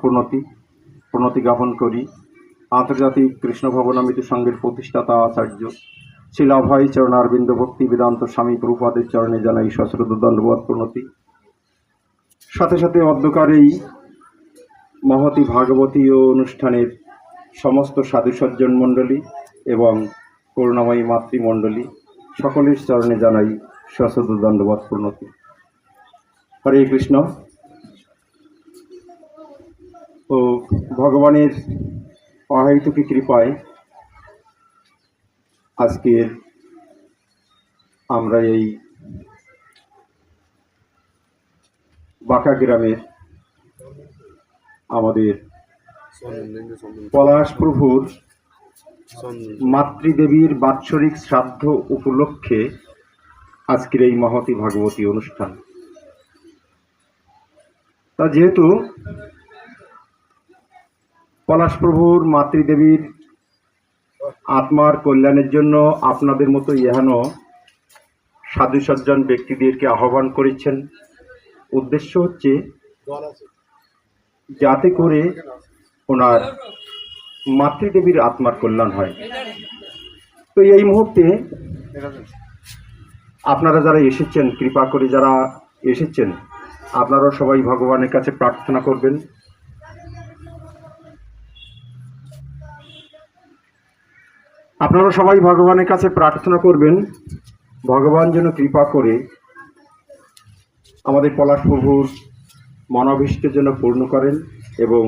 প্রণতি জ্ঞাপন করি আন্তর্জাতিক কৃষ্ণ ভবনামিতি সংঘের প্রতিষ্ঠাতা আচার্য শ্রীল অভয় চরণারবিন্দ ভক্তি বেদান্ত স্বামী প্রভুপাদের চরণে জানাই সশ্রদ্ধ দণ্ডবৎ প্রণতি। সাথে সাথে অধ্যকার এই মহতি ভাগবতী ও অনুষ্ঠানের সমস্ত সাধুসজ্জন মণ্ডলী এবং করুণাময়ী মাতৃমণ্ডলী সকলের চরণে জানাই সশ্রদ্ধ দণ্ডবৎ প্রণতি। হরে কৃষ্ণ। ও ভগবানের অহেতুকী কৃপায় আজকের আমরা এই বাঁকা গ্রামের আমাদের পলাশ প্রভুর মাতৃদেবীর বাৎসরিক শ্রাদ্ধ উপলক্ষে আজকের এই মহতি ভাগবতী অনুষ্ঠান। তা যেহেতু পলাশ প্রভুর মাতৃদেবীর আত্মার কল্যাণের জন্য আপনাদের মতো এহেন সাধুসজ্জন ব্যক্তিদেরকে আহ্বান করেছেন, উদ্দেশ্য হচ্ছে যাতে করে ওনার মাতৃদেবীর আত্মার কল্যাণ হয়। তো এই মুহূর্তে আপনারা যারা এসেছেন, কৃপা করে যারা এসেছেন, আপনারা সবাই ভগবানের কাছে প্রার্থনা করবেন ভগবান যেন কৃপা করে আমাদের পলাশ প্রভুর মনোভীষ্টকে যেন পূর্ণ করেন এবং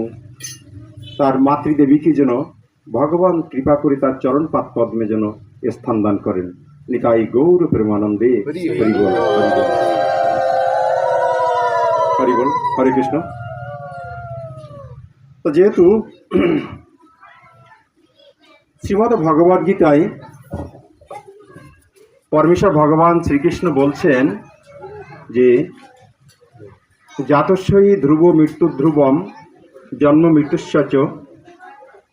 তার মাতৃদেবীকে যেন ভগবান কৃপা করে তার চরণ পাদপদ্মে যেন স্থান দান করেন। নিতাই গৌর প্রেমানন্দে হরি বল, হরি বল, হরে কৃষ্ণ। তো যেহেতু শ্রীমদ্ ভগবদ গীতায় পরমেশ্বর ভগবান শ্রীকৃষ্ণ বলছেন যে জাতস্যই ধ্রুব মৃত্যু ধ্রুবম জন্ম মৃত্যুশ্চ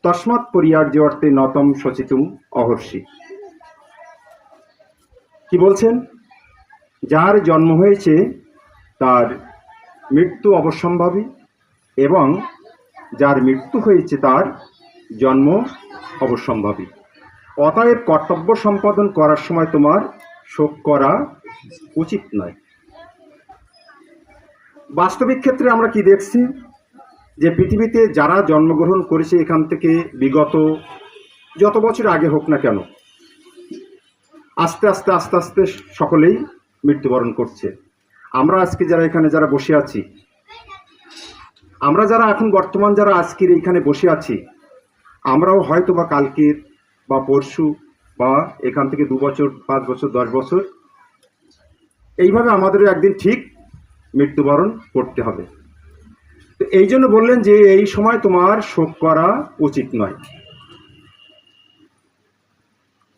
তস্মাৎ পরিয়ার্য অর্থে নতম সচিতুম অহর্ষি। কি বলছেন? যার জন্ম হয়েছে তার মৃত্যু অবশ্যম্ভাবী এবং যার মৃত্যু হয়েছে তার জন্ম অবশ্যম্ভাবী। অতএব কর্তব্য সম্পাদন করার সময় তোমার শোক করা উচিত নয়। বাস্তবিক ক্ষেত্রে আমরা কি দেখছি যে পৃথিবীতে যারা জন্মগ্রহণ করেছে এখান থেকে বিগত যত বছর আগে হোক না কেন, আস্তে আস্তে আস্তে আস্তে সকলেই মৃত্যুবরণ করছে। আমরা আজকে যারা এখানে যারা বসে আছি, আমরা যারা এখন বর্তমান যারা আজকের এইখানে বসে আছি, আমরাও হয়তো বা কালকের বা পরশু বা এখান থেকে 2 বছর 5 বছর 10 বছর এইভাবে আমাদেরও একদিন ঠিক মৃত্যুবরণ করতে হবে। তো এই জন্য বললেন যে এই সময় তোমার শোক করা উচিত নয়।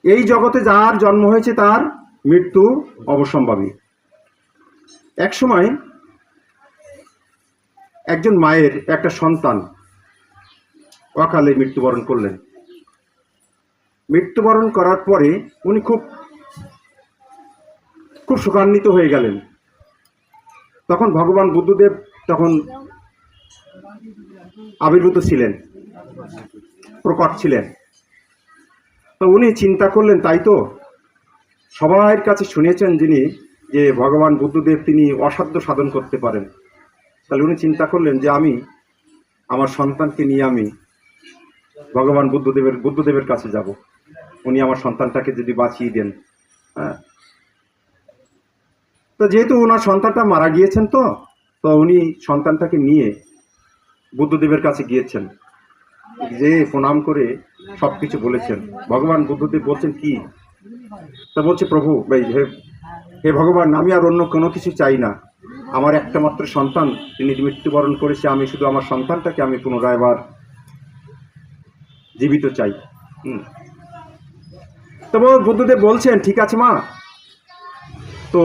এই জগতে যার জন্ম হয়েছে তার মৃত্যু অবশ্যম্ভাবী। এক সময় একজন মায়ের একটা সন্তান অকালে মৃত্যুবরণ করলেন। মৃত্যুবরণ করার পরে উনি খুব শোকান্বিত হয়ে গেলেন। তখন ভগবান বুদ্ধদেব তখন আবির্ভূত ছিলেন, প্রকট ছিলেন। তো উনি চিন্তা করলেন, তাই তো সবার কাছে শুনেছেন যিনি যে ভগবান বুদ্ধদেব তিনি অসাধ্য সাধন করতে পারেন। তাহলে উনি চিন্তা করলেন যে আমি আমার সন্তানকে নিয়ে আমি ভগবান বুদ্ধদেবের কাছে যাব, উনি আমার সন্তানটাকে যদি বাঁচিয়ে দেন। হ্যাঁ, তো যেহেতু ওনার সন্তানটা মারা গিয়েছেন, তো উনি সন্তানটাকে নিয়ে বুদ্ধদেবের কাছে গিয়েছেন, যে প্রণাম করে সব কিছু বলেছেন। ভগবান বুদ্ধদেব বলছেন কি? তা বলছে, প্রভু ভাই, হে ভগবান, আমি আর অন্য কোনো কিছু চাই না। আমার একটা মাত্র সন্তান তিনি মৃত্যুবরণ করেছে, আমি শুধু আমার সন্তানটাকে আমি পুনরায় আবার জীবিত চাই। তবে বুদ্ধদেব বলছেন, ঠিক আছে মা, তো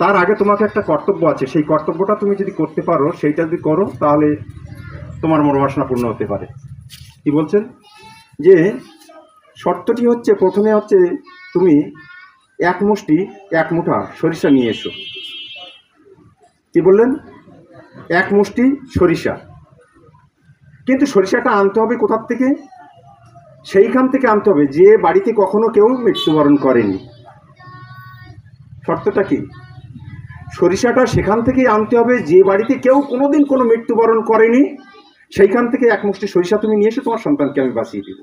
তার আগে তোমাকে একটা কর্তব্য আছে, সেই কর্তব্যটা তুমি যদি করতে পারো, সেইটা যদি করো, তাহলে তোমার মনোবাসনা পূর্ণ হতে পারে। কি বলছেন? যে শর্তটি হচ্ছে, প্রথমে হচ্ছে তুমি এক মুঠা সরিষা নিয়ে এসো। কি বললেন? এক মুষ্টি সরিষা। কিন্তু সরিষাটা আনতে হবে কোথার থেকে? সেইখান থেকে আনতে হবে যে বাড়িতে কখনো কেউ মৃত্যুবরণ করেনি। শর্তটা কি? সরিষাটা সেখান থেকেই আনতে হবে যে বাড়িতে কেউ কোনোদিন কোনো মৃত্যুবরণ করেনি। সেইখান থেকে এক মুষ্টি সরিষা তুমি নিয়ে এসে তোমার সন্তানকে আমি বাঁচিয়ে দিব।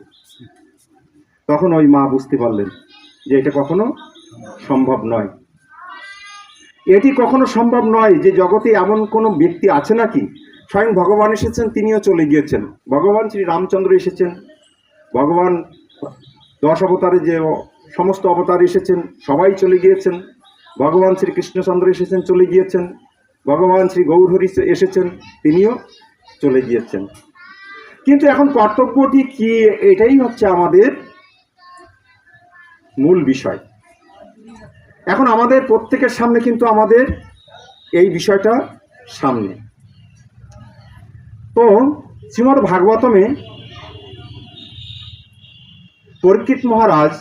তখন ওই মা বুঝতে পারলেন যে এটা কখনো সম্ভব নয়। এটি কখনো সম্ভব নয় যে জগতে এমন কোনো ব্যক্তি আছে নাকি? স্বয়ং ভগবান এসেছেন, তিনিও চলে গিয়েছেন। ভগবান শ্রী রামচন্দ্র এসেছেন, ভগবান 10 অবতারে যে সমস্ত অবতার এসেছেন সবাই চলে গিয়েছেন। ভগবান শ্রী কৃষ্ণচন্দ্র এসেছেন, চলে গিয়েছেন। ভগবান শ্রী গৌরহরি এসেছেন, তিনিও চলে গিয়েছেন। কিন্তু এখন কর্তব্যটি কি? এটাই হচ্ছে আমাদের মূল বিষয়। এখন আমাদের প্রত্যেকের সামনে কিন্তু আমাদের এই বিষয়টা সামনে। তো শ্রীমদ্ ভাগবতমে পরীক্ষিত মহারাজ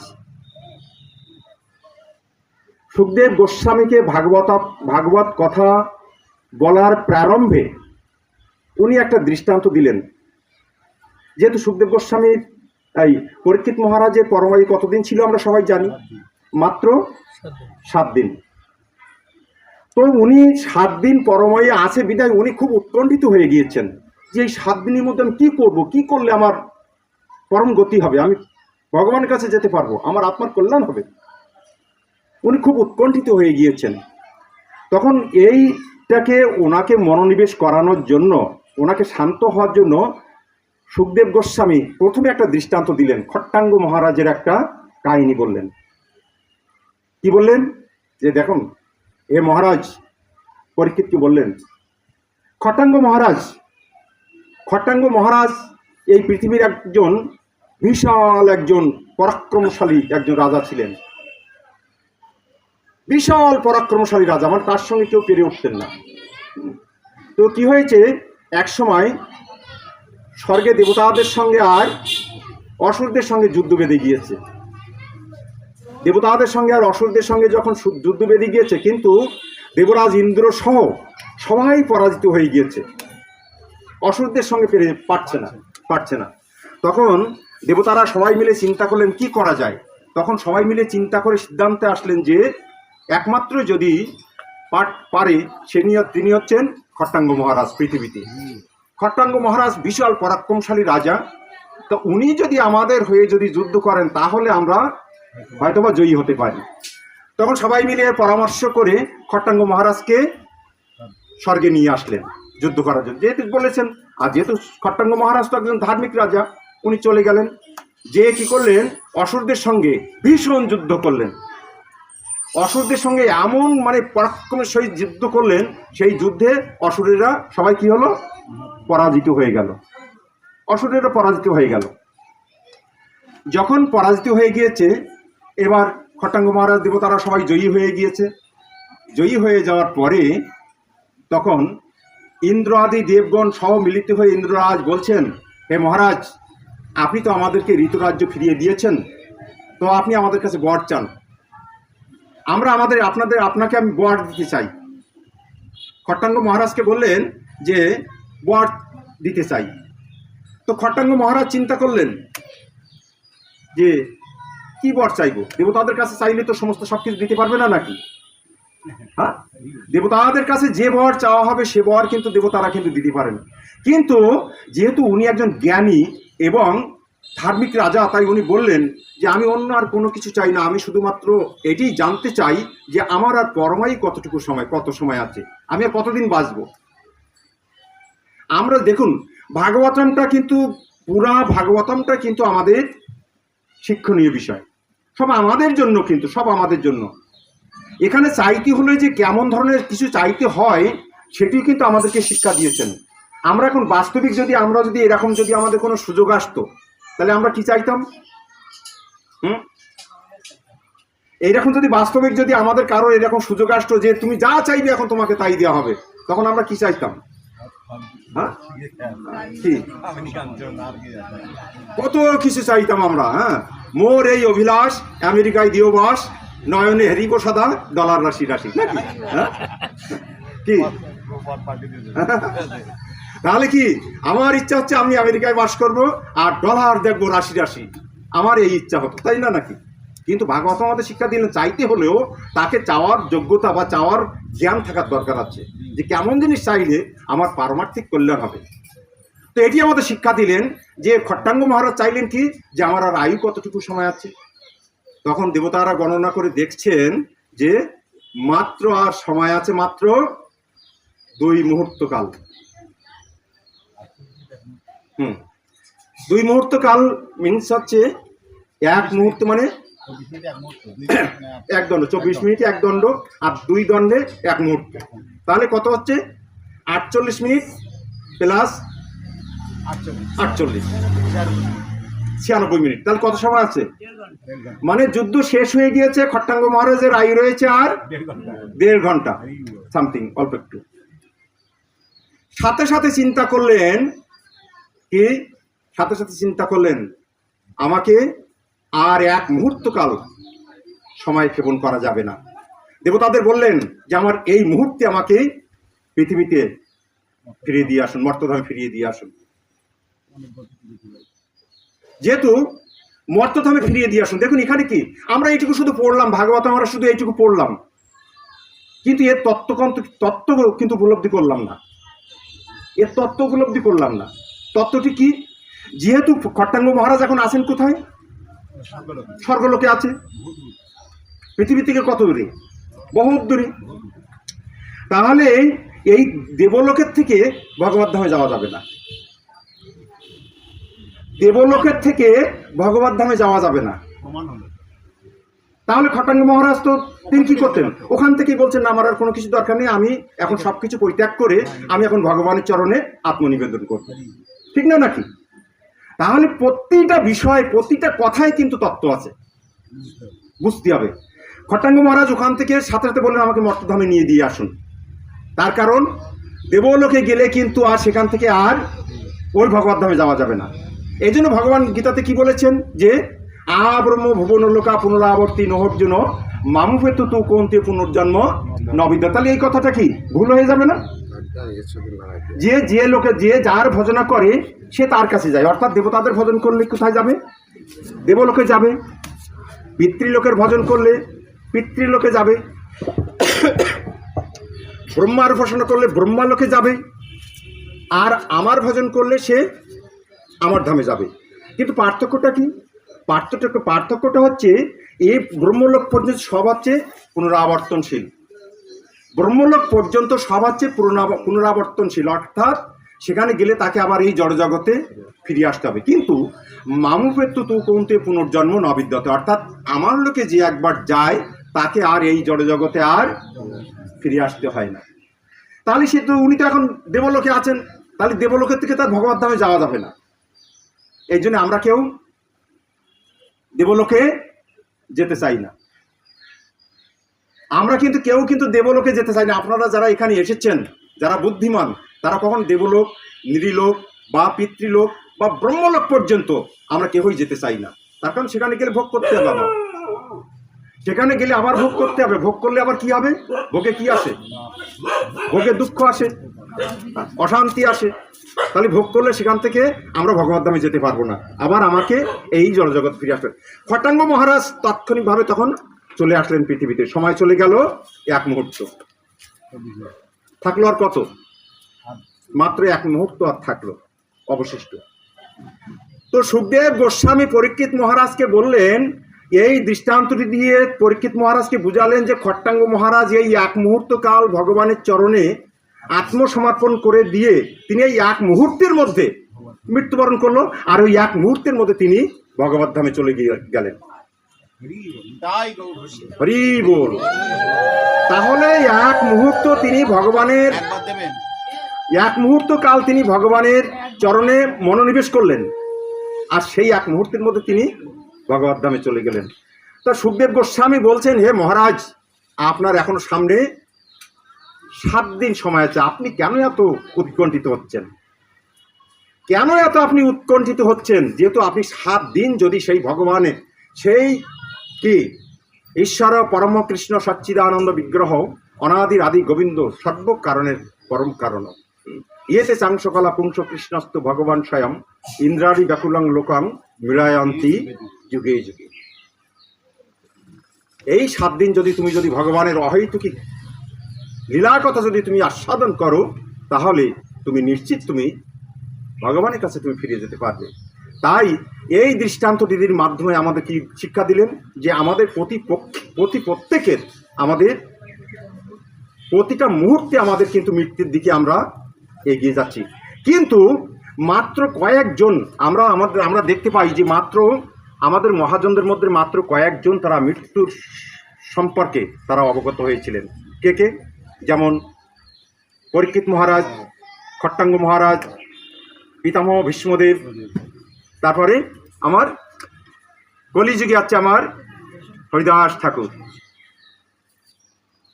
সুখদেব গোস্বামীকে ভাগবত কথা বলার প্রারম্ভে উনি একটা দৃষ্টান্ত দিলেন। যেহেতু সুখদেব গোস্বামীর এই পরীক্ষিত মহারাজের পরমায়ু কতদিন ছিল আমরা সবাই জানি, মাত্র 7 দিন। তো উনি 7 দিন পরমায়ু আছে বিধায় উনি খুব উৎকণ্ঠিত হয়ে গিয়েছেন যে এই 7 দিনের মধ্যে আমি কী করবো, কী করলে আমার পরম গতি হবে, আমি ভগবানের কাছে যেতে পারবো, আমার আত্মার কল্যাণ হবে। উনি খুব উৎকণ্ঠিত হয়ে গিয়েছেন। তখন এইটাকে ওনাকে মনোনিবেশ করানোর জন্য, ওনাকে শান্ত হওয়ার জন্য সুখদেব গোস্বামী প্রথমে একটা দৃষ্টান্ত দিলেন। খট্টাঙ্গ মহারাজের একটা কাহিনী বললেন। কি বললেন? যে দেখুন এ মহারাজ, পরীক্ষিতকে বললেন, খট্টাঙ্গ মহারাজ এই পৃথিবীর একজন বিশাল একজন পরাক্রমশালী একজন রাজা ছিলেন। বিশাল পরাক্রমশালী রাজা, মানে তার সঙ্গে কেউ পেরে উঠতেন না। তো কি হয়েছে, এক সময় স্বর্গে দেবতাদের সঙ্গে আর অসুরদের সঙ্গে যুদ্ধ বেঁধে গিয়েছে। দেবতাদের সঙ্গে আর অসুরদের সঙ্গে যখন যুদ্ধ বেঁধে গিয়েছে, কিন্তু দেবরাজ ইন্দ্র সহ সবাই পরাজিত হয়ে গিয়েছে, অসুরদের সঙ্গে পারছে না। তখন দেবতারা সবাই মিলে চিন্তা করলেন কি করা যায়। তখন সবাই মিলে চিন্তা করে সিদ্ধান্তে আসলেন যে একমাত্র যদি পারে তিনি হচ্ছেন খট্টাঙ্গ মহারাজ। পৃথিবীতে খট্টাঙ্গ মহারাজ বিশাল পরাক্রমশালী রাজা। তো উনি যদি আমাদের হয়ে যদি যুদ্ধ করেন তাহলে আমরা হয়তোবা জয়ী হতে পারি। তখন সবাই মিলে পরামর্শ করে খট্টাঙ্গ মহারাজকে স্বর্গে নিয়ে আসলেন যুদ্ধ করার জন্য, যেহেতু বলেছেন। আর যেহেতু খট্টাঙ্গ মহারাজ তো একজন ধার্মিক রাজা, উনি চলে গেলেন। যে কি করলেন, অসুরদের সঙ্গে ভীষণ যুদ্ধ করলেন। অসুরদের সঙ্গে এমন মানে পরাক্রমের সহিত যুদ্ধ করলেন, সেই যুদ্ধে অসুরেরা সবাই কি হলো, পরাজিত হয়ে গেল। অসুরেরা পরাজিত হয়ে গেল। যখন পরাজিত হয়ে গিয়েছে, এবার খট্টাঙ্গ মহারাজ দেবতারা সবাই জয়ী হয়ে গিয়েছে। জয়ী হয়ে যাওয়ার পরে তখন ইন্দ্র আদি দেবগণ সহ মিলিত হয়ে ইন্দ্ররাজ বলছেন, হে মহারাজ, আপনি তো আমাদেরকে ঋতুরাজ্য ফিরিয়ে দিয়েছেন, তো আপনি আমাদের কাছে বর চান। আপনাকে আমি বর দিতে চাই। খট্টাঙ্গ মহারাজকে বললেন যে বর দিতে চাই। তো খট্টাঙ্গ মহারাজ চিন্তা করলেন যে কি বর চাইব। দেবতাদের কাছে চাইলে তো সমস্ত সবকিছু দিতে পারবে না নাকি? হ্যাঁ, দেবতাদের কাছে যে বর চাওয়া হবে সে বর কিন্তু দেবতারা কিন্তু দিতে পারেন। কিন্তু যেহেতু উনি একজন জ্ঞানী এবং ধার্মিক রাজা, তাই উনি বললেন যে আমি অন্য আর কোনো কিছু চাই না, আমি শুধুমাত্র এটাই জানতে চাই যে আমার আর পরমায়ু কত সময় আছে, আমি আর কতদিন বাঁচব। আমরা দেখুন ভাগবতমটা কিন্তু ভাগবতমটা কিন্তু আমাদের শিক্ষণীয় বিষয়, সব আমাদের জন্য, কিন্তু সব আমাদের জন্য। এখানে চাইতে হলে যে কেমন ধরনের কিছু চাইতে হয় সেটিও কিন্তু আমাদেরকে শিক্ষা দিয়েছেন। আমরা এখন বাস্তবিক আমরা যদি এরকম যদি আমাদের কোনো সুযোগ আসতো তাহলে আমরা কি চাইতাম? এইরকম যদি বাস্তবিক যদি আমাদের কারো এরকম সুযোগ আসতো যে তুমি যা চাইবে এখন তোমাকে তাই দেওয়া হবে, তখন আমরা কি চাইতাম? হ্যাঁ, কত কিছু চাইতাম আমরা। হ্যাঁ, মোর এই অভিলাষ আমেরিকায় দিও বাস, নয়নে হেরিব সদা ডলার রাশি রাশি নাকি? হ্যাঁ, কি তাহলে কি আমার ইচ্ছা হচ্ছে আমি আমেরিকায় বাস করব আর ডলার দেখবো রাশি রাশি, আমার এই ইচ্ছা হতো, তাই না নাকি? কিন্তু ভাগবত আমাদের শিক্ষা দিলেন চাইতে হলেও তাকে চাওয়ার যোগ্যতা বা চাওয়ার জ্ঞান থাকার দরকার আছে, যে কেমন জিনিস চাইলে আমার পারমার্থিক কল্যাণ হবে। তো এটি আমাদের শিক্ষা দিলেন যে খট্টাঙ্গ মহারাজ চাইলেন কি, যে আমার আর আয়ু কতটুকু সময় আছে। তখন দেবতারা গণনা করে দেখছেন যে মাত্র আর সময় আছে মাত্র 2 মুহূর্ত কাল। 2 মুহূর্ত কাল মিনস হচ্ছে 1 মুহূর্ত মানে 1 দণ্ড, 24 মিনিট 1 দণ্ড, আর 2 দণ্ডে 1 মুহূর্ত। তাহলে কত হচ্ছে? 48 মিনিট প্লাস 48 96 মিনিট। তাহলে কত সময় আছে? মানে যুদ্ধ শেষ হয়ে গিয়েছে, খট্টাঙ্গ মহারাজের আয়ু রয়েছে আর 1.5 ঘন্টা সামথিং, অল্প একটু। সাথে সাথে চিন্তা করলেন কি, সাথে সাথে চিন্তা করলেন আমাকে আর 1 মুহূর্ত কাল সময় ক্ষেপণ করা যাবে না। দেবতাদের বললেন যে আমার এই মুহূর্তে আমাকে পৃথিবীতে ফিরিয়ে দিয়ে আসুন, মর্তধামে ফিরিয়ে দিয়ে আসুন। যেহেতু মর্তধামে ফিরিয়ে দিয়ে আসুন, দেখুন এখানে কি আমরা এইটুকু শুধু পড়লাম, ভাগবত আমরা শুধু এইটুকু পড়লাম, কিন্তু এর তত্ত্ব কিন্তু উপলব্ধি করলাম না, এর তত্ত্ব উপলব্ধি করলাম না। তত্ত্বটি কি? যেহেতু খট্টাঙ্গ মহারাজ এখন আছেন কোথায়? স্বর্গলোকে আছে। পৃথিবী থেকে কত দূরে? বহুত দূরে। তাহলে এই দেবলোকের থেকে ভগবত ধামে যাওয়া যাবে না, দেবলোকের থেকে ভগবত ধামে যাওয়া যাবে না। তাহলে খট্টাঙ্গ মহারাজ তো তিনি কি করতেন? ওখান থেকে বলছেন না আমার আর কোনো কিছু দরকার নেই, আমি এখন সবকিছু পরিত্যাগ করে আমি এখন ভগবানের চরণে আত্মনিবেদন করব, ঠিক না নাকি? তাহলে প্রতিটা বিষয় প্রতিটা কথায় কিন্তু তত্ত্ব আছে, বুঝতে হবে। খট্টাঙ্গ মহারাজ ওখান থেকে সাথে সাথে বললেন আমাকে মর্তধামে নিয়ে দিয়ে আসুন। তার কারণ দেবলোকে গেলে কিন্তু আর সেখান থেকে আর ওই ভগবত ধামে যাওয়া যাবে না। এই জন্য ভগবান গীতাতে কি বলেছেন যে আব্রহ্ম ভুবনলোকা পুনরাবর্তী নহর্জুন মামুপেতু তু কোন্তে পুনর্জন্ম নবিদ্যা। তাহলে এই কথাটা কি ভুল হয়ে যাবে না? যে লোকে যে যার ভজনা করে সে তার কাছে যায়, অর্থাৎ দেবতাদের ভজন করলে কোথায় যাবে? দেবলোকে যাবে। পিতৃলোকের ভজন করলে পিতৃলোকে যাবে। ব্রহ্মার উপাসনা করলে ব্রহ্মালোকে যাবে। আর আমার ভজন করলে সে আমার ধামে যাবে। কিন্তু পার্থক্যটা কি? পার্থক্যটা হচ্ছে এই ব্রহ্মলোক পর্যন্ত সব হচ্ছে পুনরাবর্তনশীল। ব্রহ্মলোক পর্যন্ত সব হচ্ছে পুনরাবর্তনশীল, অর্থাৎ সেখানে গেলে তাকে আবার এই জড়জগতে ফিরে আসতে হবে। কিন্তু মামুপেত্য তু কৌন্তে পুনর্জন্ম নবিদ্যতে, অর্থাৎ আমার লোকে যে একবার যায় তাকে আর এই জড়জগতে আর ফিরে আসতে হয় না। তাহলে সে তো উনি তো এখন দেবলোকে আছেন, তাহলে দেবলোকের থেকে তার ভগবত ধামে যাওয়া যাবে না। এই জন্য আমরা কেউ দেবলোকে যেতে চাই না। আমরা কিন্তু কেউ কিন্তু দেবলোকে যেতে চাই না। আপনারা যারা এখানে এসেছেন, যারা বুদ্ধিমান, তারা কখন দেবলোক, নৃলোক বা পিতৃলোক বা ব্রহ্মলোক পর্যন্ত আমরা কেউই যেতে চাই না। তার কারণ সেখানে গেলে ভোগ করতে হবে, আবার সেখানে গেলে আবার ভোগ করতে হবে। ভোগ করলে আবার কি হবে? ভোগে কি আসে? ভোগে দুঃখ আসে, অশান্তি আসে। তাহলে ভোগ করলে সেখান থেকে আমরা ভগবত ধামে যেতে পারবো না, আবার আমাকে এই জড়জগৎ ফিরে আসবে। খট্টাঙ্গ মহারাজ তাৎক্ষণিকভাবে তখন চলে আসলেন পৃথিবীতে। সময় চলে গেল 1 মুহূর্ত, থাকলো আর কত? মাত্র 1 মুহূর্ত আর থাকলো অবশিষ্ট। তো সুখদেব গোস্বামী পরীক্ষিত মহারাজকে বললেন, এই দৃষ্টান্তটি দিয়ে পরীক্ষিত মহারাজকে বুঝালেন যে খট্টাঙ্গ মহারাজ এই 1 মুহূর্ত কাল ভগবানের চরণে আত্মসমর্পণ করে দিয়ে তিনি এই 1 মুহূর্তের মধ্যে মৃত্যুবরণ করলো, আর ওই 1 মুহূর্তের মধ্যে তিনি ভগবত ধামে চলে গেলেন। হরি বল। তাহলে 1 মুহূর্ত তিনি ভগবানের 1 মুহূর্ত কাল তিনি ভগবানের চরণে মনোনিবেশ করলেন, আর সেই 1 মুহূর্তের মধ্যে তিনি ভগবত ধামে চলে গেলেন। তা সুখদেব গোস্বামী বলছেন, হে মহারাজ, আপনার এখনো সামনে 7 দিন সময় আছে, আপনি কেন এত উৎকণ্ঠিত হচ্ছেন? কেন এত আপনি উৎকণ্ঠিত হচ্ছেন? যেহেতু আপনি 7 দিন যদি সেই ভগবানের সেই কি ঈশ্বর পরম কৃষ্ণ সচ্চিদানন্দ বিগ্রহ অনাদির আদি গোবিন্দ সর্ব কারণের পরম কারণ ইয়েতে চাংসকলা পুংস কৃষ্ণস্ত ভগবান স্বয়ং ইন্দ্রারি ব্যাকুলাং লোকাং মিলায়ন্তি যুগে যুগে। এই 7 দিন যদি ভগবানের অহৈতুকী লীলার কথা যদি তুমি আস্বাদন করো, তাহলে তুমি নিশ্চিত তুমি ভগবানের কাছে তুমি ফিরে যেতে পারবে। তাই এই দৃষ্টান্ত দিদির মাধ্যমে আমাদের কি শিক্ষা দিলেন, যে আমাদের প্রত্যেকের আমাদের প্রতিটা মুহূর্তে আমাদের কিন্তু মৃত্যুর দিকে আমরা এগিয়ে যাচ্ছি। কিন্তু মাত্র কয়েকজন আমরা দেখতে পাই যে মাত্র আমাদের মহাজনদের মধ্যে মাত্র কয়েকজন তারা মৃত্যুর সম্পর্কে তারা অবগত হয়েছিলেন। কে কে? যেমন পরীক্ষিত মহারাজ, খট্টাঙ্গ মহারাজ, পিতামহ ভীষ্মদেব, তারপরে আমার কলিযুগে আছে আমার হরিদাস ঠাকুর।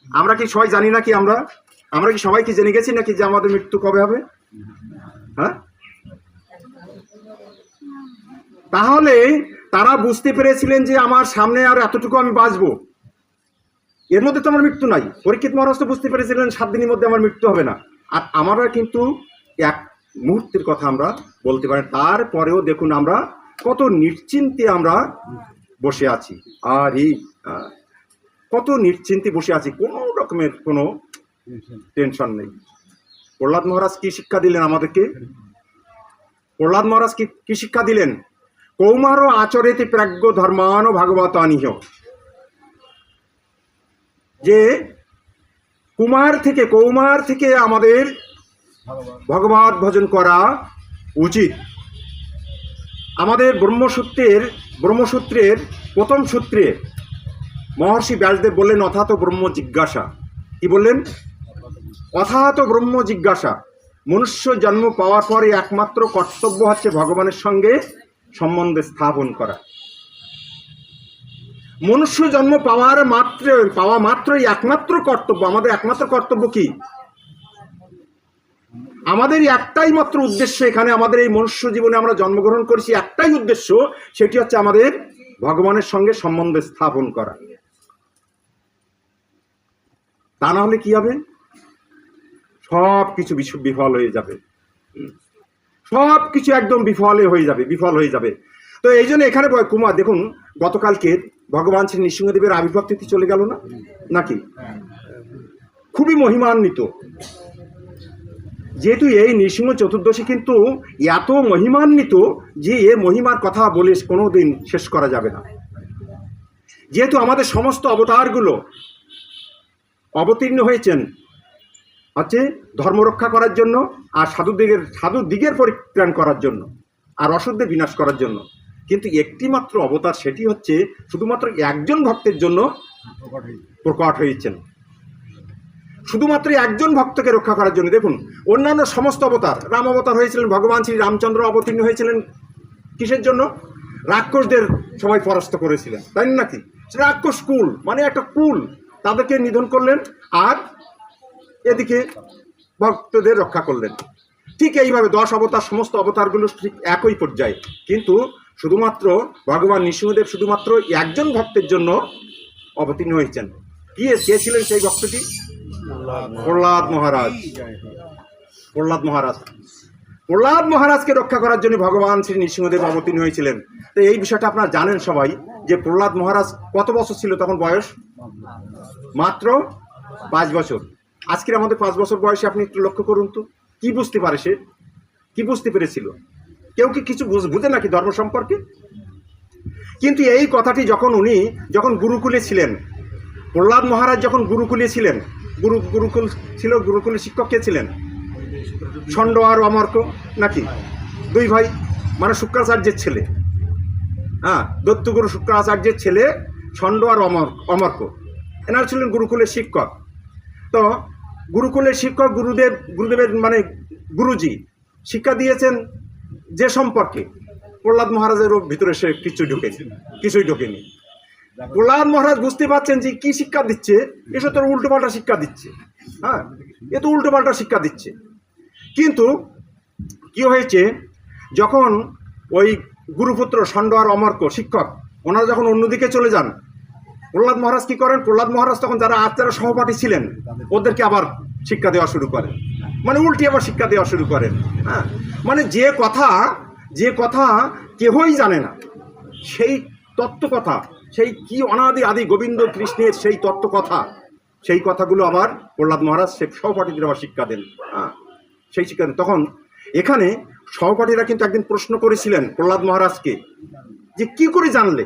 আমরা কি সবাই জানি নাকি? আমরা কি সবাই কি জেনে গেছি নাকি যে আমাদের মৃত্যু কবে হবে? হ্যাঁ, তাহলে তারা বুঝতে পেরেছিলেন যে আমার সামনে আর এতটুকু আমি বাঁচবো, এর মধ্যে তো আমার মৃত্যু নাই। পরীক্ষিত মহারাজ তো বুঝতে পেরেছিলেন 7 দিনের মধ্যে আমার মৃত্যু হবে না। আর আমরা কিন্তু এক মুহূর্তের কথা আমরা বলতে পারি। তারপরেও দেখুন আমরা কত নিশ্চিন্তে আমরা বসে আছি, আর এই কত নিশ্চিন্তে বসে আছি, কোনো রকমের কোনো টেনশন নেই। প্রহ্লাদ মহারাজ কি শিক্ষা দিলেন আমাদেরকে? প্রহ্লাদ মহারাজ কি শিক্ষা দিলেন? কৌমার আচরেতে প্রাজ্ঞ ধর্মান ভাগবতানিহ, যে কৌমার থেকে আমাদের ভগবত ভজন করা উচিত। আমাদের ব্রহ্মসূত্রের প্রথম সূত্রে মহর্ষি ব্যাসদেব বললেন অথাত ব্রহ্ম জিজ্ঞাসা। কি বললেন? অথাত ব্রহ্ম জিজ্ঞাসা। মনুষ্য জন্ম পাওয়ার পরে একমাত্র কর্তব্য হচ্ছে ভগবানের সঙ্গে সম্বন্ধ স্থাপন করা। মনুষ্য জন্ম পাওয়া মাত্রই একমাত্র কর্তব্য, আমাদের একমাত্র কর্তব্য কি? আমাদের একটাই মাত্র উদ্দেশ্য এখানে, আমাদের এই মনুষ্য জীবনে আমরা জন্মগ্রহণ করেছি একটাই উদ্দেশ্য, সেটি হচ্ছে আমাদের ভগবানের সঙ্গে সম্বন্ধ স্থাপন করা। তা না হলে কি হবে? সব কিছু বিফল হয়ে যাবে, সব কিছু একদম বিফল হয়ে যাবে। তো এই জন্য এখানে কুমার দেখুন, গতকালকে ভগবান শ্রী নৃসিংহদেবের আবির্ভাব তিথি চলে গেল না নাকি? খুবই মহিমান্বিত। যেহেতু এই নৃসিংহ চতুর্দশী কিন্তু এত মহিমান্বিত যে এ মহিমার কথা বলে কোনোদিন শেষ করা যাবে না। যেহেতু আমাদের সমস্ত অবতারগুলো অবতীর্ণ হয়েছেন হচ্ছে ধর্ম রক্ষা করার জন্য, আর সাধুদিগের পরিত্রাণ করার জন্য, আর অসুরদের বিনাশ করার জন্য। কিন্তু একটি মাত্র অবতার, সেটি হচ্ছে শুধুমাত্র একজন ভক্তের জন্য প্রকট হয়েছেন, শুধুমাত্র একজন ভক্তকে রক্ষা করার জন্য। দেখুন অন্যান্য সমস্ত অবতার, রাম অবতার হয়েছিলেন, ভগবান শ্রী রামচন্দ্র অবতীর্ণ হয়েছিলেন কিসের জন্য? রাক্ষসদের সবাই পরাস্ত করেছিলেন, তাই নাকি? রাক্ষস কুল মানে একটা কুল, তাদেরকে নিধন করলেন, আর এদিকে ভক্তদের রক্ষা করলেন। ঠিক এইভাবে 10 অবতার, সমস্ত অবতারগুলো ঠিক একই পর্যায়ে। কিন্তু শুধুমাত্র ভগবান নৃসিংহদেব শুধুমাত্র একজন ভক্তের জন্য অবতীর্ণ হয়েছেন। কে ছিলেন সেই ভক্তটি? প্রহ্লাদ মহারাজকে রক্ষা করার জন্য ভগবান শ্রী নৃসিংহদেব অবতীর্ণ হয়েছিলেন। তো এই বিষয়টা আপনারা জানেন সবাই, যে প্রহ্লাদ মহারাজ কত বছর ছিল তখন বয়স? মাত্র 5 বছর। আজকের আমাদের 5 বছর বয়সে আপনি একটু লক্ষ্য করুন তো, কি বুঝতে পারে সে? কি বুঝতে পেরেছিল? কেউ কি কিছু বুঝে নাকি ধর্ম সম্পর্কে? কিন্তু এই কথাটি যখন গুরুকুলে ছিলেন, প্রহ্লাদ মহারাজ যখন গুরুকুলে ছিলেন, গুরুকুল ছিল, গুরুকুলের শিক্ষক কে ছিলেন? ষণ্ড আর অমর্ক নাকি? 2 ভাই, মানে শুক্রাচার্যের ছেলে। হ্যাঁ, দত্তগুরু শুক্রাচার্যের ছেলে ষণ্ড আর অমর্ক, এনারা ছিলেন গুরুকুলের শিক্ষক। তো গুরুকুলের শিক্ষক গুরুদেবের মানে গুরুজি শিক্ষা দিয়েছেন যে সম্পর্কে প্রহ্লাদ মহারাজেরও ভিতরে সে কিছুই ঢোকেনি। প্রহ্লাদ মহারাজ বুঝতে পারছেন যে কি শিক্ষা দিচ্ছে, এসব তো উল্টোপাল্টা শিক্ষা দিচ্ছে। হ্যাঁ, এ তো উল্টোপাল্টা শিক্ষা দিচ্ছে। কিন্তু কি হয়েছে, যখন ওই গুরুপুত্র ষণ্ড আর অমর্ক শিক্ষক ওনারা যখন অন্যদিকে চলে যান, প্রহ্লাদ মহারাজ কি করেন? প্রহ্লাদ মহারাজ তখন যারা সহপাঠী ছিলেন ওদেরকে আবার শিক্ষা দেওয়া শুরু করেন। মানে উল্টে আবার শিক্ষা দেওয়া শুরু করেন। হ্যাঁ, মানে যে কথা কেহই জানে না সেই তত্ত্ব কথা, সেই কি অনাদি আদি গোবিন্দ কৃষ্ণের সেই তত্ত্ব কথা, সেই কথাগুলো আবার প্রহ্লাদ মহারাজ সে সহপাঠীদের আবার শিক্ষা দেন। হ্যাঁ, সেই শিক্ষা দেন। তখন এখানে সহপাঠীরা কিন্তু একদিন প্রশ্ন করেছিলেন প্রহ্লাদ মহারাজকে যে কি করে জানলে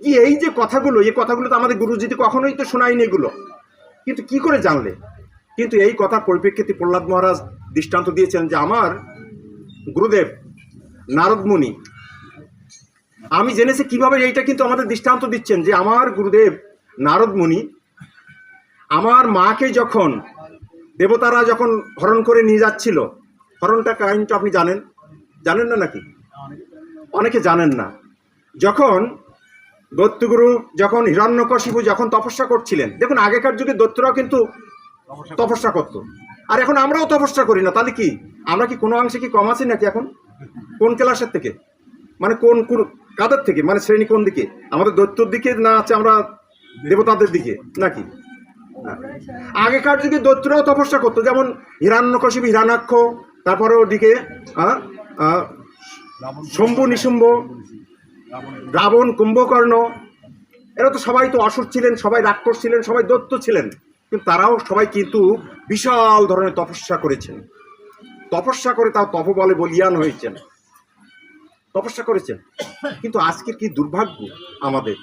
কি এই যে কথাগুলো, এই কথাগুলো তো আমাদের গুরুজি কখনোই তো শোনায়নি এগুলো, কিন্তু কি করে জানলে? কিন্তু এই কথার পরিপ্রেক্ষিতে প্রহ্লাদ মহারাজ দৃষ্টান্ত দিয়েছেন যে আমার গুরুদেব নারদ মুনি, আমি জেনেছি কিভাবে, এইটা কিন্তু আমাদের দৃষ্টান্ত দিচ্ছেন যে আমার গুরুদেব নারদ মুনি আমার মাকে যখন দেবতারা যখন হরণ করে নিয়ে যাচ্ছিল, হরণটা কাহিনীটা আপনি জানেন না নাকি? অনেকে জানেন না। যখন দৈত্যগুরু যখন হিরণ্যকশিপু যখন তপস্যা করছিলেন, দেখুন আগেকার যুগে দৈত্যরাও কিন্তু তপস্যা করতো, আর এখন আমরাও তপস্যা করি না, তাহলে কি আমরা কি কোনো অংশে কি কম আছি নাকি? এখন কোন ক্লাসের থেকে, মানে কোন কাদের থেকে, মানে শ্রেণী কোন দিকে? আমাদের দৈত্যর দিকে না আছে আমরা দেবতাদের দিকে নাকি? আগেকার যুগে দৈত্যরাও তপস্যা করতো, যেমন হিরণ্যকশিপু হিরণ্যাক্ষ, তারপরে ওদিকে শম্ভু নিশুম্ভ, রাবণ, কুম্ভকর্ণ, এরা তো সবাই তো অসুর ছিলেন, সবাই রাক্ষস ছিলেন, সবাই দৈত্য ছিলেন, কিন্তু তারাও সবাই কিন্তু বিশাল ধরনের তপস্যা করেছেন। তপস্যা করে তাও তপবলে বলিয়ান হয়েছেন, তপস্যা করেছেন। কিন্তু আজকের কি দুর্ভাগ্য আমাদের,